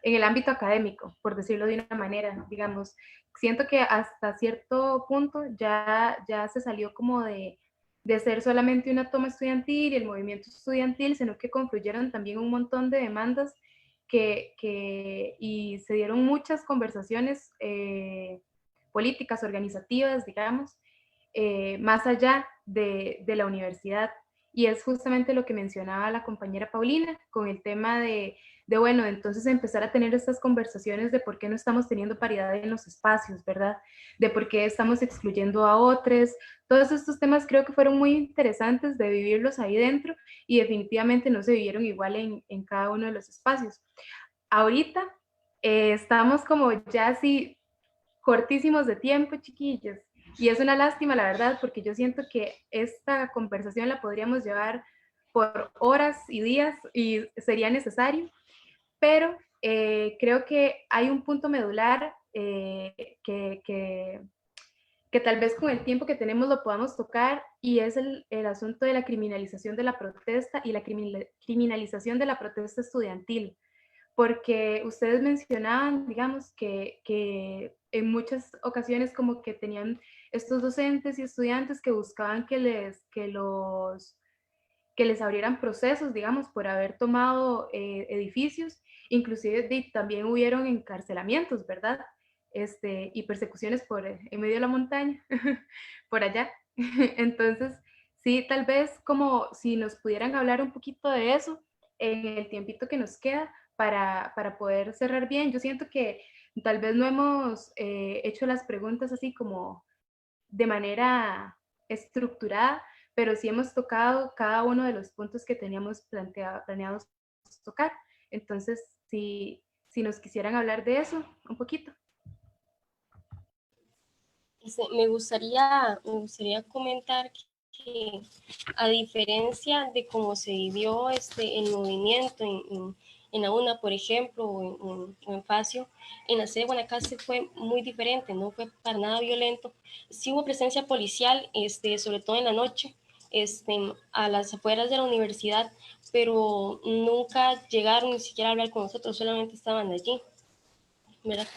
el ámbito académico, por decirlo de una manera, digamos. Siento que hasta cierto punto ya se salió como de ser solamente una toma estudiantil y el movimiento estudiantil, sino que confluyeron también un montón de demandas y se dieron muchas conversaciones políticas, organizativas, digamos, más allá de la universidad. Y es justamente lo que mencionaba la compañera Paulina con el tema bueno, entonces empezar a tener estas conversaciones de por qué no estamos teniendo paridad en los espacios, ¿verdad? De por qué estamos excluyendo a otros. Todos estos temas creo que fueron muy interesantes de vivirlos ahí dentro y definitivamente no se vivieron igual en cada uno de los espacios. Ahorita estamos como ya así cortísimos de tiempo, chiquillos. Y es una lástima, la verdad, porque yo siento que esta conversación la podríamos llevar por horas y días y sería necesario, pero creo que hay un punto medular que tal vez con el tiempo que tenemos lo podamos tocar y es el asunto de la criminalización de la protesta y la criminalización de la protesta estudiantil porque ustedes mencionaban, digamos, que en muchas ocasiones como que tenían estos docentes y estudiantes que buscaban que les abrieran procesos, digamos, por haber tomado edificios, inclusive también hubieron encarcelamientos, ¿verdad? Y persecuciones en medio de la montaña, por allá. Entonces, sí, tal vez como si nos pudieran hablar un poquito de eso en el tiempito que nos queda para poder cerrar bien. Yo siento que tal vez no hemos hecho las preguntas así como de manera estructurada, pero sí hemos tocado cada uno de los puntos que teníamos planeados tocar. Entonces, si nos quisieran hablar de eso un poquito. Me gustaría comentar que a diferencia de cómo se vivió el movimiento en la UNA, por ejemplo, o en Facio, en la sede de Guanacaste fue muy diferente, no fue para nada violento. Sí hubo presencia policial, sobre todo en la noche, a las afueras de la universidad, pero nunca llegaron ni siquiera a hablar con nosotros, solamente estaban allí, ¿verdad?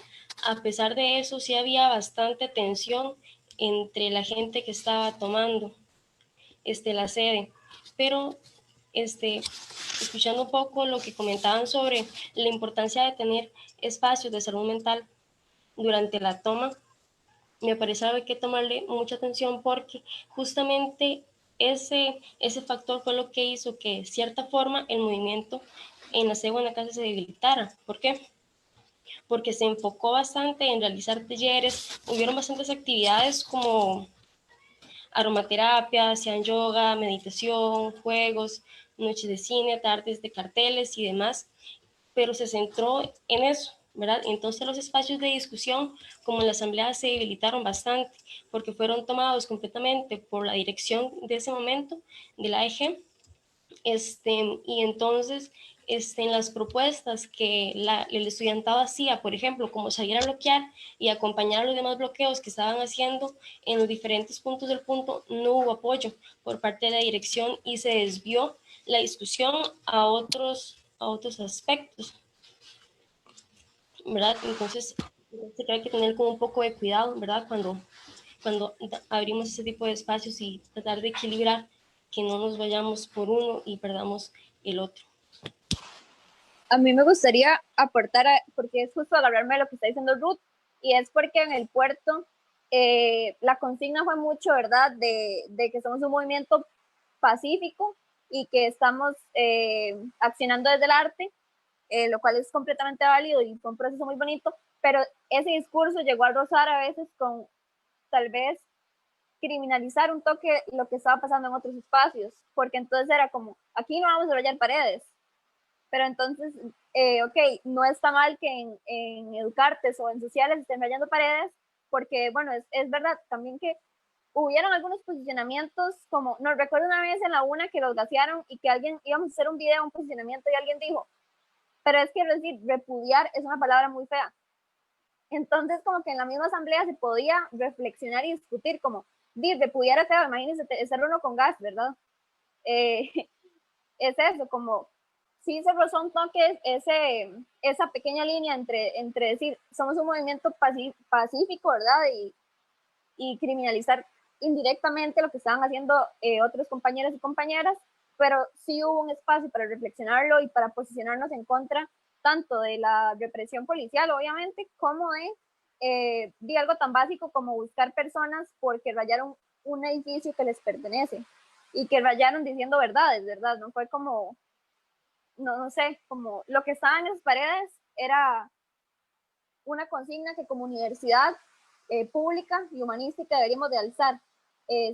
A pesar de eso, sí había bastante tensión entre la gente que estaba tomando la sede, pero escuchando un poco lo que comentaban sobre la importancia de tener espacios de salud mental durante la toma, me parece algo que hay que tomarle mucha atención porque justamente ese factor fue lo que hizo que de cierta forma el movimiento en la sede de Guanacaste se debilitara. ¿Por qué? Porque se enfocó bastante en realizar talleres, hubieron bastantes actividades como aromaterapia, hacían yoga, meditación, juegos, noches de cine, tardes de carteles y demás, pero se centró en eso, ¿verdad? Entonces los espacios de discusión, como en la asamblea, se debilitaron bastante porque fueron tomados completamente por la dirección de ese momento de la AEG, y entonces en las propuestas que el estudiantado hacía, por ejemplo, como salir a bloquear y acompañar a los demás bloqueos que estaban haciendo en los diferentes puntos del punto, no hubo apoyo por parte de la dirección y se desvió la discusión a otros aspectos, ¿verdad? Entonces, hay que tener como un poco de cuidado, ¿verdad? Cuando abrimos ese tipo de espacios y tratar de equilibrar que no nos vayamos por uno y perdamos el otro. A mí me gustaría aportar, porque es justo hablarme de lo que está diciendo Ruth, y es porque en el puerto la consigna fue mucho, ¿verdad?, de que somos un movimiento pacífico y que estamos accionando desde el arte, lo cual es completamente válido y fue un proceso muy bonito, pero ese discurso llegó a rozar a veces con tal vez criminalizar un toque lo que estaba pasando en otros espacios, porque entonces era como, aquí no vamos a rayar paredes, pero entonces, ok, no está mal que en Educartes o en sociales estén rayando paredes, porque, bueno, es verdad también que hubieron algunos posicionamientos, como, no recuerdo una vez en la UNA que los gasearon y que íbamos a hacer un video, un posicionamiento y alguien dijo, pero es que decir, repudiar es una palabra muy fea. Entonces, como que en la misma asamblea se podía reflexionar y discutir como, pudiera ser, imagínense, ser uno con gas, ¿verdad? Es eso, como sí se rozó un toque esa pequeña línea entre decir, somos un movimiento pacífico, ¿verdad? Y criminalizar indirectamente lo que estaban haciendo otros compañeros y compañeras, pero sí hubo un espacio para reflexionarlo y para posicionarnos en contra tanto de la represión policial, obviamente, como de algo tan básico como buscar personas porque rayaron un edificio que les pertenece y que rayaron diciendo verdades, ¿verdad? No fue como, no sé, como lo que estaba en esas paredes era una consigna que como universidad pública y humanística deberíamos de alzar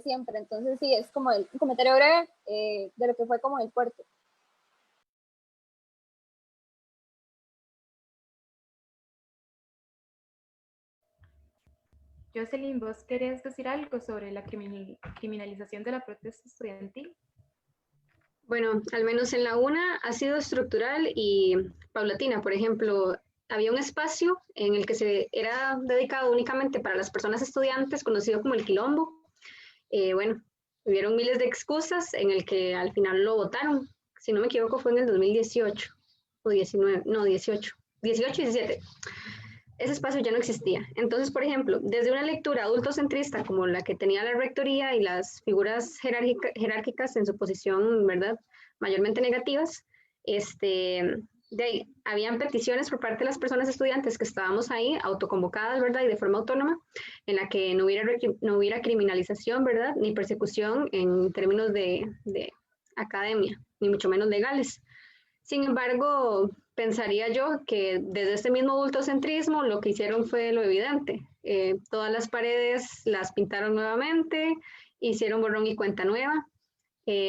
siempre. Entonces sí, es como un comentario breve de lo que fue como el puerto. Jocelyn, ¿vos querés decir algo sobre la criminalización de la protesta estudiantil? Bueno, al menos en la UNA ha sido estructural y paulatina. Por ejemplo, había un espacio en el que se era dedicado únicamente para las personas estudiantes, conocido como el Quilombo. Bueno, hubieron miles de excusas en el que al final lo votaron. Si no me equivoco, fue en el 2018 o 19, no, 18 y 17. Ese espacio ya no existía. Entonces, por ejemplo, desde una lectura adultocentrista como la que tenía la rectoría y las figuras jerárquicas en su posición, ¿verdad?, mayormente negativas, habían peticiones por parte de las personas estudiantes que estábamos ahí, autoconvocadas, ¿verdad?, y de forma autónoma, en la que no hubiera criminalización, ¿verdad?, ni persecución en términos de academia, ni mucho menos legales. Sin embargo, pensaría yo que desde este mismo adultocentrismo lo que hicieron fue lo evidente. Todas las paredes las pintaron nuevamente, hicieron borrón y cuenta nueva.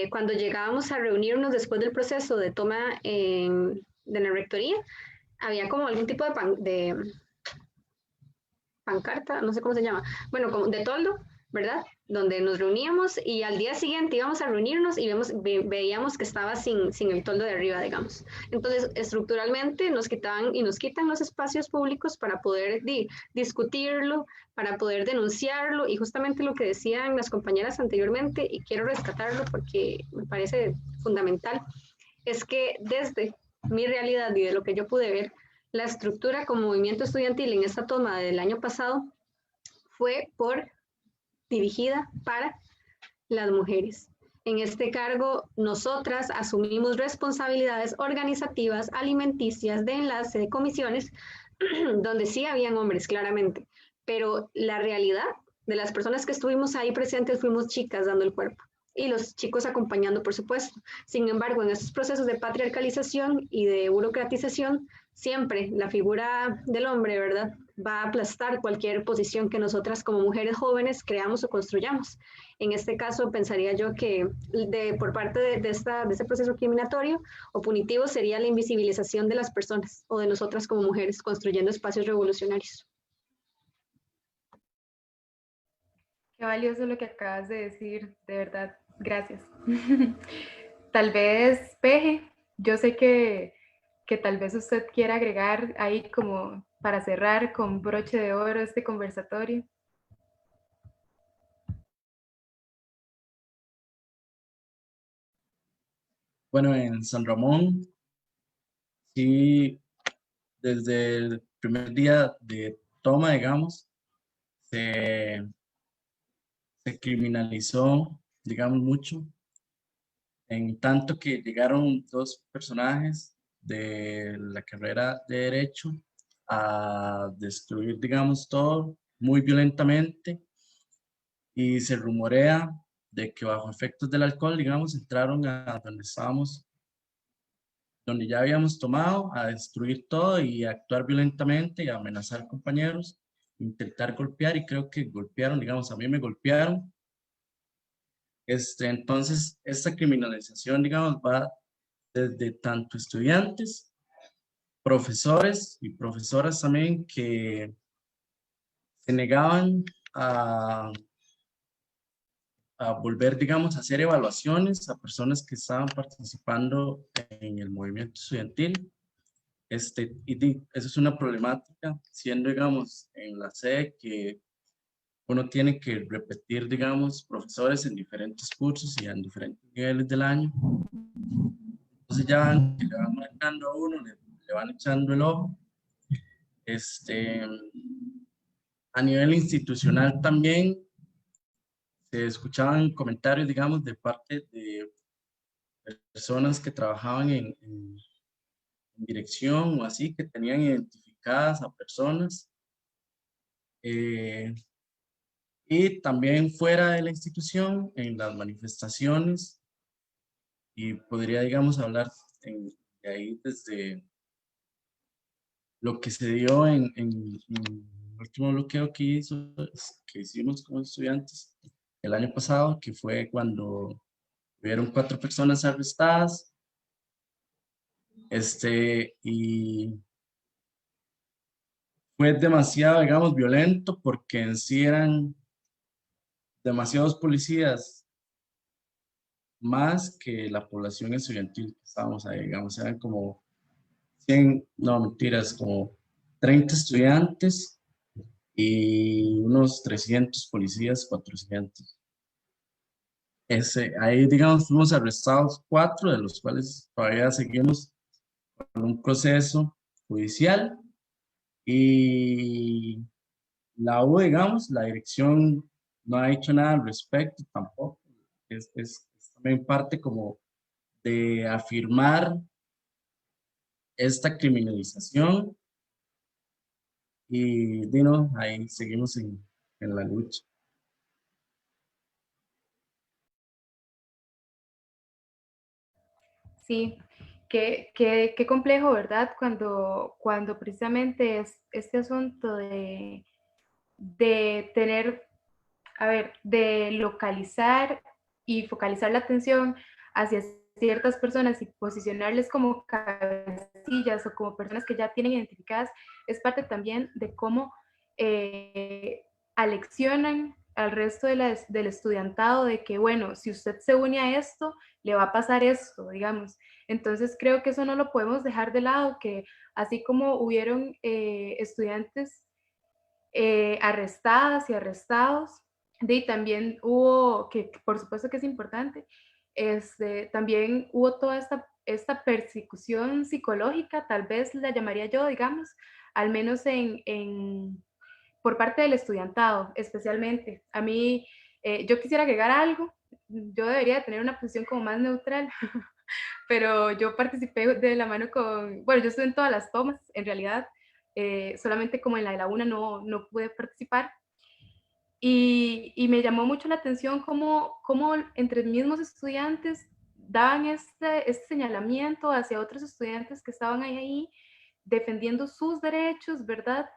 Cuando llegábamos a reunirnos después del proceso de toma de la rectoría, había como algún tipo de pancarta, no sé cómo se llama, bueno, como de toldo, ¿verdad? Donde nos reuníamos y al día siguiente íbamos a reunirnos y veíamos que estaba sin el toldo de arriba, digamos. Entonces, estructuralmente nos quitaban y nos quitan los espacios públicos para poder discutirlo, para poder denunciarlo y justamente lo que decían las compañeras anteriormente, y quiero rescatarlo porque me parece fundamental, es que desde mi realidad y de lo que yo pude ver, la estructura como movimiento estudiantil en esta toma del año pasado fue dirigida para las mujeres. En este cargo, nosotras asumimos responsabilidades organizativas, alimenticias, de enlace, de comisiones, donde sí habían hombres, claramente, pero la realidad de las personas que estuvimos ahí presentes fuimos chicas dando el cuerpo y los chicos acompañando, por supuesto. Sin embargo, en estos procesos de patriarcalización y de burocratización, siempre la figura del hombre, ¿verdad?, va a aplastar cualquier posición que nosotras como mujeres jóvenes creamos o construyamos. En este caso, pensaría yo que por parte de este proceso discriminatorio o punitivo sería la invisibilización de las personas o de nosotras como mujeres construyendo espacios revolucionarios. Qué valioso lo que acabas de decir, de verdad, gracias. Tal vez, Peje, yo sé que tal vez usted quiera agregar ahí como para cerrar con broche de oro este conversatorio. Bueno, en San Ramón, sí, desde el primer día de toma, digamos, se criminalizó, digamos, mucho, en tanto que llegaron dos personajes de la carrera de Derecho a destruir, digamos, todo muy violentamente, y se rumorea de que bajo efectos del alcohol, digamos, entraron a donde estábamos, donde ya habíamos tomado, a destruir todo y a actuar violentamente y a amenazar compañeros, intentar golpear, y creo que golpearon, digamos, a mí me golpearon. Entonces, esta criminalización, digamos, va desde tanto estudiantes, profesores y profesoras también que se negaban a, a volver, digamos, a hacer evaluaciones a personas que estaban participando en el movimiento estudiantil. Eso es una problemática, siendo, digamos, en la sede que uno tiene que repetir, digamos, profesores en diferentes cursos y en diferentes niveles del año. Entonces ya le van marcando a uno, le van echando el ojo. A nivel institucional también se escuchaban comentarios, digamos, de parte de personas que trabajaban en dirección o así, que tenían identificadas a personas. Y también fuera de la institución, en las manifestaciones, y podría, digamos, hablar de ahí desde lo que se dio en el último bloqueo que hicimos como estudiantes el año pasado, que fue cuando hubieron 4 personas arrestadas, y fue demasiado, digamos, violento porque en sí eran demasiados policías más que la población estudiantil que estábamos ahí, digamos, eran como 100, no mentiras, como 30 estudiantes y unos 300 policías, 400. Ahí, digamos, fuimos arrestados 4, de los cuales todavía seguimos con un proceso judicial, y la U, digamos, la dirección no ha hecho nada al respecto tampoco. Es también parte como de afirmar esta criminalización y, Dino, ahí seguimos en la lucha. Sí, qué complejo, ¿verdad? Cuando precisamente es este asunto de tener, a ver, de localizar y focalizar la atención hacia ciertas personas y posicionarles como cabecillas o como personas que ya tienen identificadas, es parte también de cómo aleccionan al resto del estudiantado de que, bueno, si usted se une a esto, le va a pasar esto, digamos. Entonces creo que eso no lo podemos dejar de lado, que así como hubieron estudiantes arrestadas y arrestados, y también hubo, que por supuesto que es importante, también hubo toda esta persecución psicológica, tal vez la llamaría yo, digamos, al menos por parte del estudiantado, especialmente. A mí, yo quisiera agregar algo, yo debería tener una posición como más neutral, pero yo participé de la mano bueno, yo estuve en todas las tomas, en realidad, solamente como en la de la una no pude participar. Y me llamó mucho la atención cómo entre mismos estudiantes daban este señalamiento hacia otros estudiantes que estaban ahí defendiendo sus derechos, ¿verdad?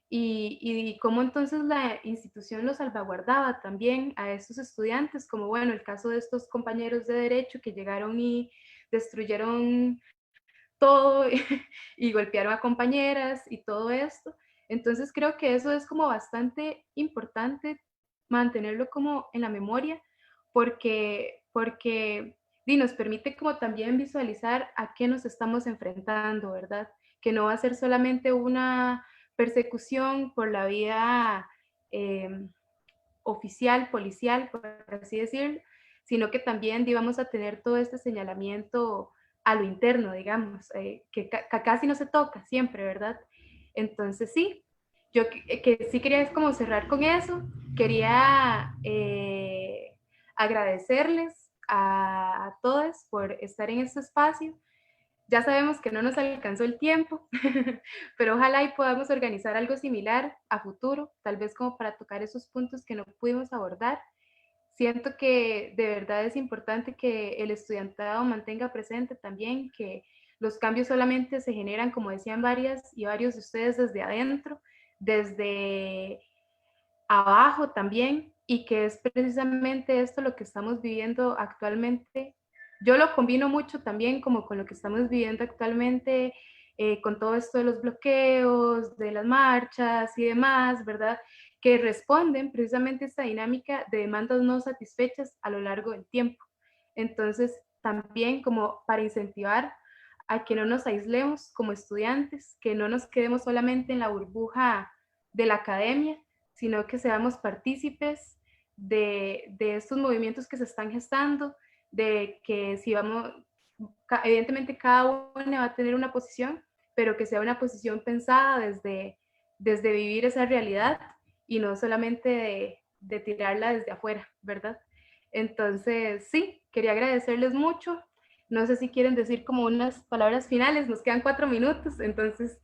Y cómo entonces la institución lo salvaguardaba también a estos estudiantes, como bueno, el caso de estos compañeros de derecho que llegaron y destruyeron todo y golpearon a compañeras y todo esto. Entonces creo que eso es como bastante importante mantenerlo como en la memoria porque nos permite como también visualizar a qué nos estamos enfrentando, ¿verdad? Que no va a ser solamente una persecución por la vía oficial, policial, por así decirlo, sino que también vamos a tener todo este señalamiento a lo interno, digamos, que casi no se toca siempre, ¿verdad? Entonces sí, yo que sí quería como cerrar con eso, quería agradecerles a todos por estar en este espacio. Ya sabemos que no nos alcanzó el tiempo, pero ojalá y podamos organizar algo similar a futuro, tal vez como para tocar esos puntos que no pudimos abordar. Siento que de verdad es importante que el estudiantado mantenga presente también que los cambios solamente se generan, como decían varias y varios de ustedes, desde adentro, desde abajo también, y que es precisamente esto lo que estamos viviendo actualmente. Yo lo combino mucho también como con lo que estamos viviendo actualmente, con todo esto de los bloqueos, de las marchas y demás, ¿verdad? Que responden precisamente a esta dinámica de demandas no satisfechas a lo largo del tiempo. Entonces, también como para incentivar a que no nos aislemos como estudiantes, que no nos quedemos solamente en la burbuja de la academia, sino que seamos partícipes de estos movimientos que se están gestando, de que si vamos, evidentemente cada uno va a tener una posición, pero que sea una posición pensada desde vivir esa realidad y no solamente de tirarla desde afuera, ¿verdad? Entonces, sí, quería agradecerles mucho. No sé si quieren decir como unas palabras finales, nos quedan 4 minutos, entonces...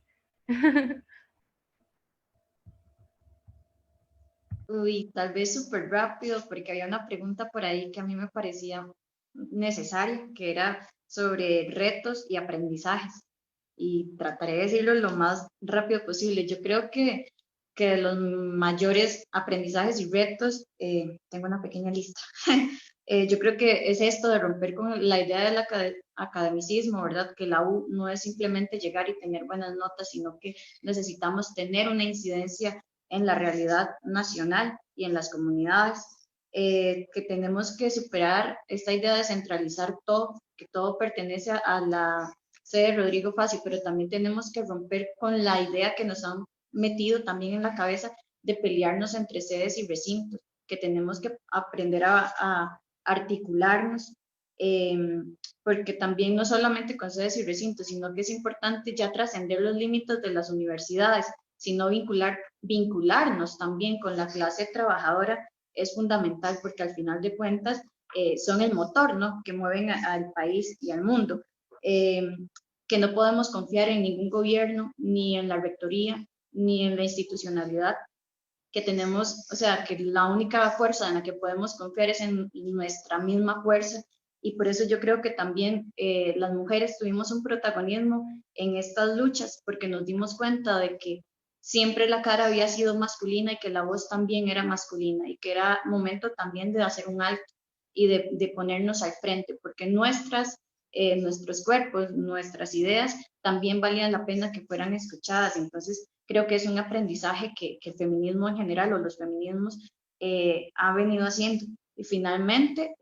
Uy, tal vez súper rápido, porque había una pregunta por ahí que a mí me parecía necesaria, que era sobre retos y aprendizajes. Y trataré de decirlo lo más rápido posible. Yo creo que de los mayores aprendizajes y retos, tengo una pequeña lista. Yo creo que es esto de romper con la idea del academicismo, ¿verdad? Que la U no es simplemente llegar y tener buenas notas, sino que necesitamos tener una incidencia en la realidad nacional y en las comunidades, que tenemos que superar esta idea de centralizar todo, que todo pertenece a la sede de Rodrigo Fassi, pero también tenemos que romper con la idea que nos han metido también en la cabeza de pelearnos entre sedes y recintos, que tenemos que aprender a articularnos, eh, porque también no solamente con sedes y recintos, sino que es importante ya trascender los límites de las universidades, sino vincularnos también con la clase trabajadora es fundamental, porque al final de cuentas son el motor, ¿no?, que mueven al país y al mundo. Que no podemos confiar en ningún gobierno, ni en la rectoría, ni en la institucionalidad, que tenemos, o sea, que la única fuerza en la que podemos confiar es en nuestra misma fuerza, y por eso yo creo que también las mujeres tuvimos un protagonismo en estas luchas, porque nos dimos cuenta de que siempre la cara había sido masculina y que la voz también era masculina, y que era momento también de hacer un alto y de ponernos al frente, porque nuestros cuerpos, nuestras ideas también valían la pena que fueran escuchadas. Entonces, creo que es un aprendizaje que el feminismo en general o los feminismos ha venido haciendo. Y finalmente,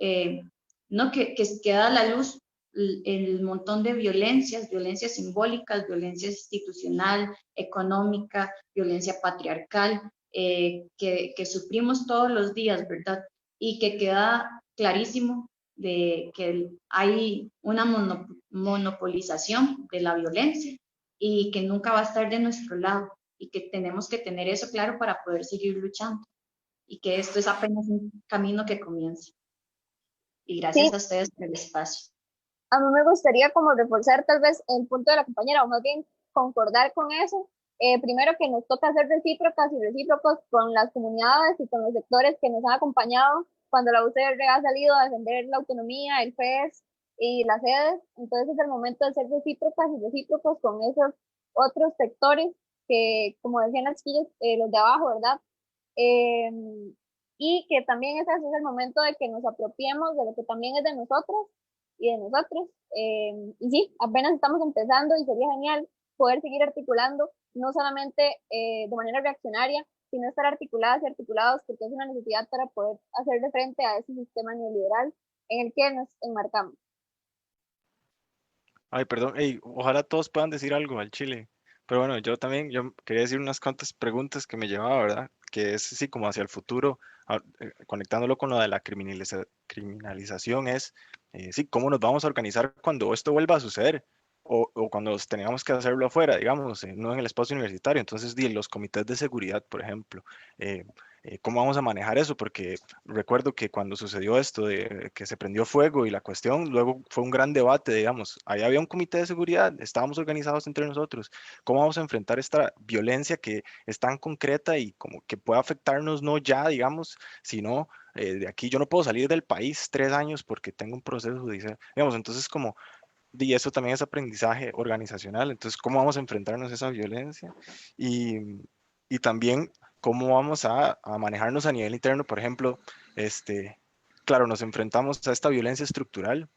¿no?, que queda a la luz el montón de violencias simbólicas, violencia institucional, económica, violencia patriarcal, que sufrimos todos los días, ¿verdad? Y que queda clarísimo de que hay una monopolización de la violencia y que nunca va a estar de nuestro lado, y que tenemos que tener eso claro para poder seguir luchando, y que esto es apenas un camino que comienza. Y gracias Sí, a ustedes por el espacio. a mí me gustaría como reforzar tal vez el punto de la compañera, o más bien concordar con eso. Primero, que nos toca ser recíprocas y recíprocos con las comunidades y con los sectores que nos han acompañado cuando la UCR ha salido a defender la autonomía, el FES y las sedes. Entonces es el momento de ser recíprocas y recíprocos con esos otros sectores que, como decían las chiquillas, los de abajo, ¿verdad? Eh, y que también ese es el momento de que nos apropiemos de lo que también es de nosotros y de nosotros. Y sí, apenas estamos empezando y sería genial poder seguir articulando, no solamente de manera reaccionaria, sino estar articuladas y articulados, porque es una necesidad para poder hacerle frente a ese sistema neoliberal en el que nos enmarcamos. Ay, perdón, ey, ojalá todos puedan decir algo al Chile. Pero bueno, yo también, yo quería decir unas cuantas preguntas que me llevaba, ¿verdad? Que es así como hacia el futuro, conectándolo con lo de la criminalización, es, sí, cómo nos vamos a organizar cuando esto vuelva a suceder, o cuando tengamos que hacerlo afuera, digamos, no en el espacio universitario. Entonces, los comités de seguridad, por ejemplo, ¿cómo vamos a manejar eso? Porque recuerdo que cuando sucedió esto de que se prendió fuego y la cuestión, luego fue un gran debate, digamos, ahí había un comité de seguridad, estábamos organizados entre nosotros. ¿Cómo vamos a enfrentar esta violencia que es tan concreta y como que puede afectarnos no ya, digamos, sino de aquí yo no puedo salir del país 3 años porque tengo un proceso judicial, digamos? Entonces, como, y eso también es aprendizaje organizacional. Entonces, ¿cómo vamos a enfrentarnos a esa violencia? Y también, ¿cómo vamos a manejarnos a nivel interno? Por ejemplo, claro, nos enfrentamos a esta violencia estructural.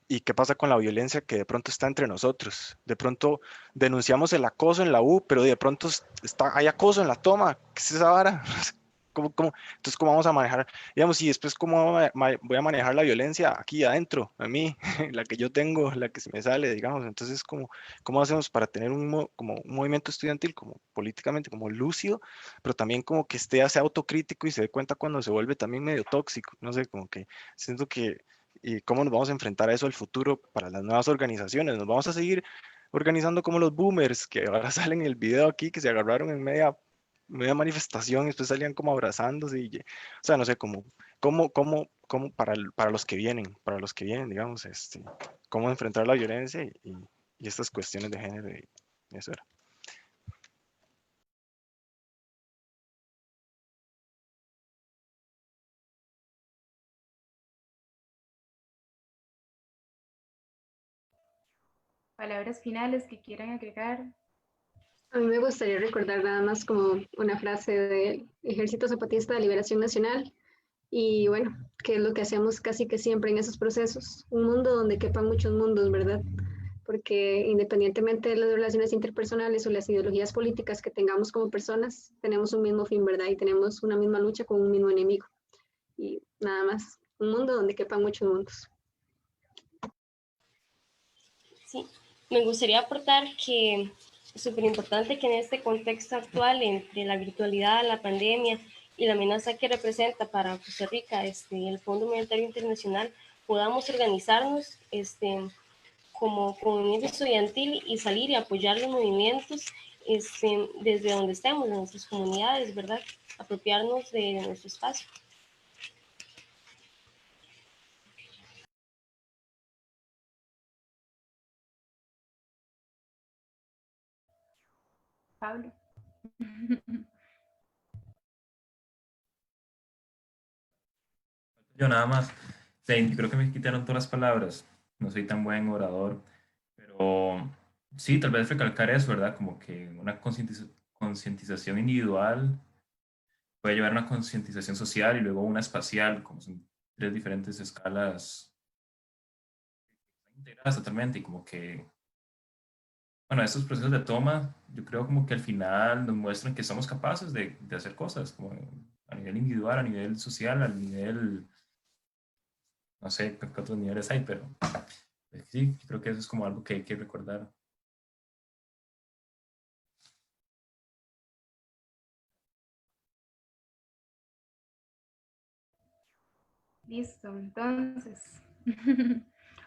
¿Y qué pasa con la violencia que de pronto está entre nosotros? De pronto denunciamos el acoso en la U, pero de pronto hay acoso en la toma. ¿Qué es esa vara? Entonces, ¿cómo vamos a manejar, digamos, y después cómo voy a manejar la violencia aquí adentro, a mí, la que yo tengo, la que se me sale, digamos? Entonces, ¿cómo hacemos para tener como un movimiento estudiantil, como políticamente, como lúcido, pero también como que sea autocrítico y se dé cuenta cuando se vuelve también medio tóxico? No sé, como que siento que, y cómo nos vamos a enfrentar a eso al futuro para las nuevas organizaciones. Nos vamos a seguir organizando como los boomers que ahora salen en el video aquí, que se agarraron en media manifestación y después salían como abrazándose o sea, no sé, cómo para para los que vienen, digamos, cómo enfrentar la violencia y estas cuestiones de género y eso era. Palabras finales que quieran agregar. A mí me gustaría recordar nada más como una frase del Ejército Zapatista de Liberación Nacional y bueno, que es lo que hacemos casi que siempre en esos procesos, un mundo donde quepan muchos mundos, ¿verdad? Porque independientemente de las relaciones interpersonales o las ideologías políticas que tengamos como personas, tenemos un mismo fin, ¿verdad? Y tenemos una misma lucha con un mismo enemigo. Y nada más, un mundo donde quepan muchos mundos. Sí, me gustaría aportar que es súper importante que en este contexto actual, entre la virtualidad, la pandemia y la amenaza que representa para Costa Rica el Fondo Monetario Internacional, podamos organizarnos como movimiento estudiantil y salir y apoyar los movimientos desde donde estemos, en nuestras comunidades, ¿verdad? Apropiarnos de nuestro espacio. Pablo. Yo nada más. Sí, yo creo que me quitaron todas las palabras. No soy tan buen orador, pero sí, tal vez recalcar eso, ¿verdad? Como que una concientización individual puede llevar a una concientización social y luego una espacial, como son tres diferentes escalas integradas totalmente y como que, bueno, estos procesos de toma, yo creo como que al final nos muestran que somos capaces de hacer cosas, como a nivel individual, a nivel social, a nivel, no sé qué otros niveles hay, pero sí, creo que eso es como algo que hay que recordar. Listo, entonces.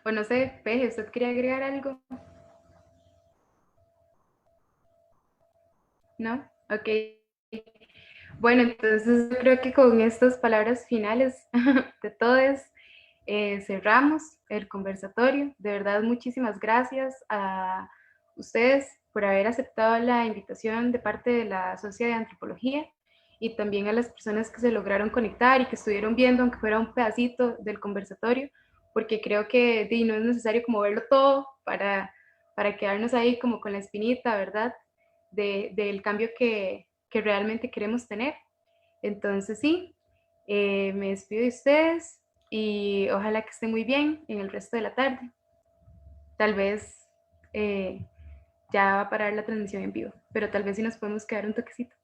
O no sé, Peje, ¿usted quería agregar algo? ¿No? Ok. Bueno, entonces yo creo que con estas palabras finales de todos cerramos el conversatorio. De verdad, muchísimas gracias a ustedes por haber aceptado la invitación de parte de la Sociedad de Antropología y también a las personas que se lograron conectar y que estuvieron viendo, aunque fuera un pedacito del conversatorio, porque creo que no es necesario como verlo todo para quedarnos ahí como con la espinita, ¿verdad? Del cambio que realmente queremos tener. Entonces sí, me despido de ustedes y ojalá que estén muy bien en el resto de la tarde. Tal vez ya va a parar la transmisión en vivo, pero tal vez sí nos podemos quedar un toquecito.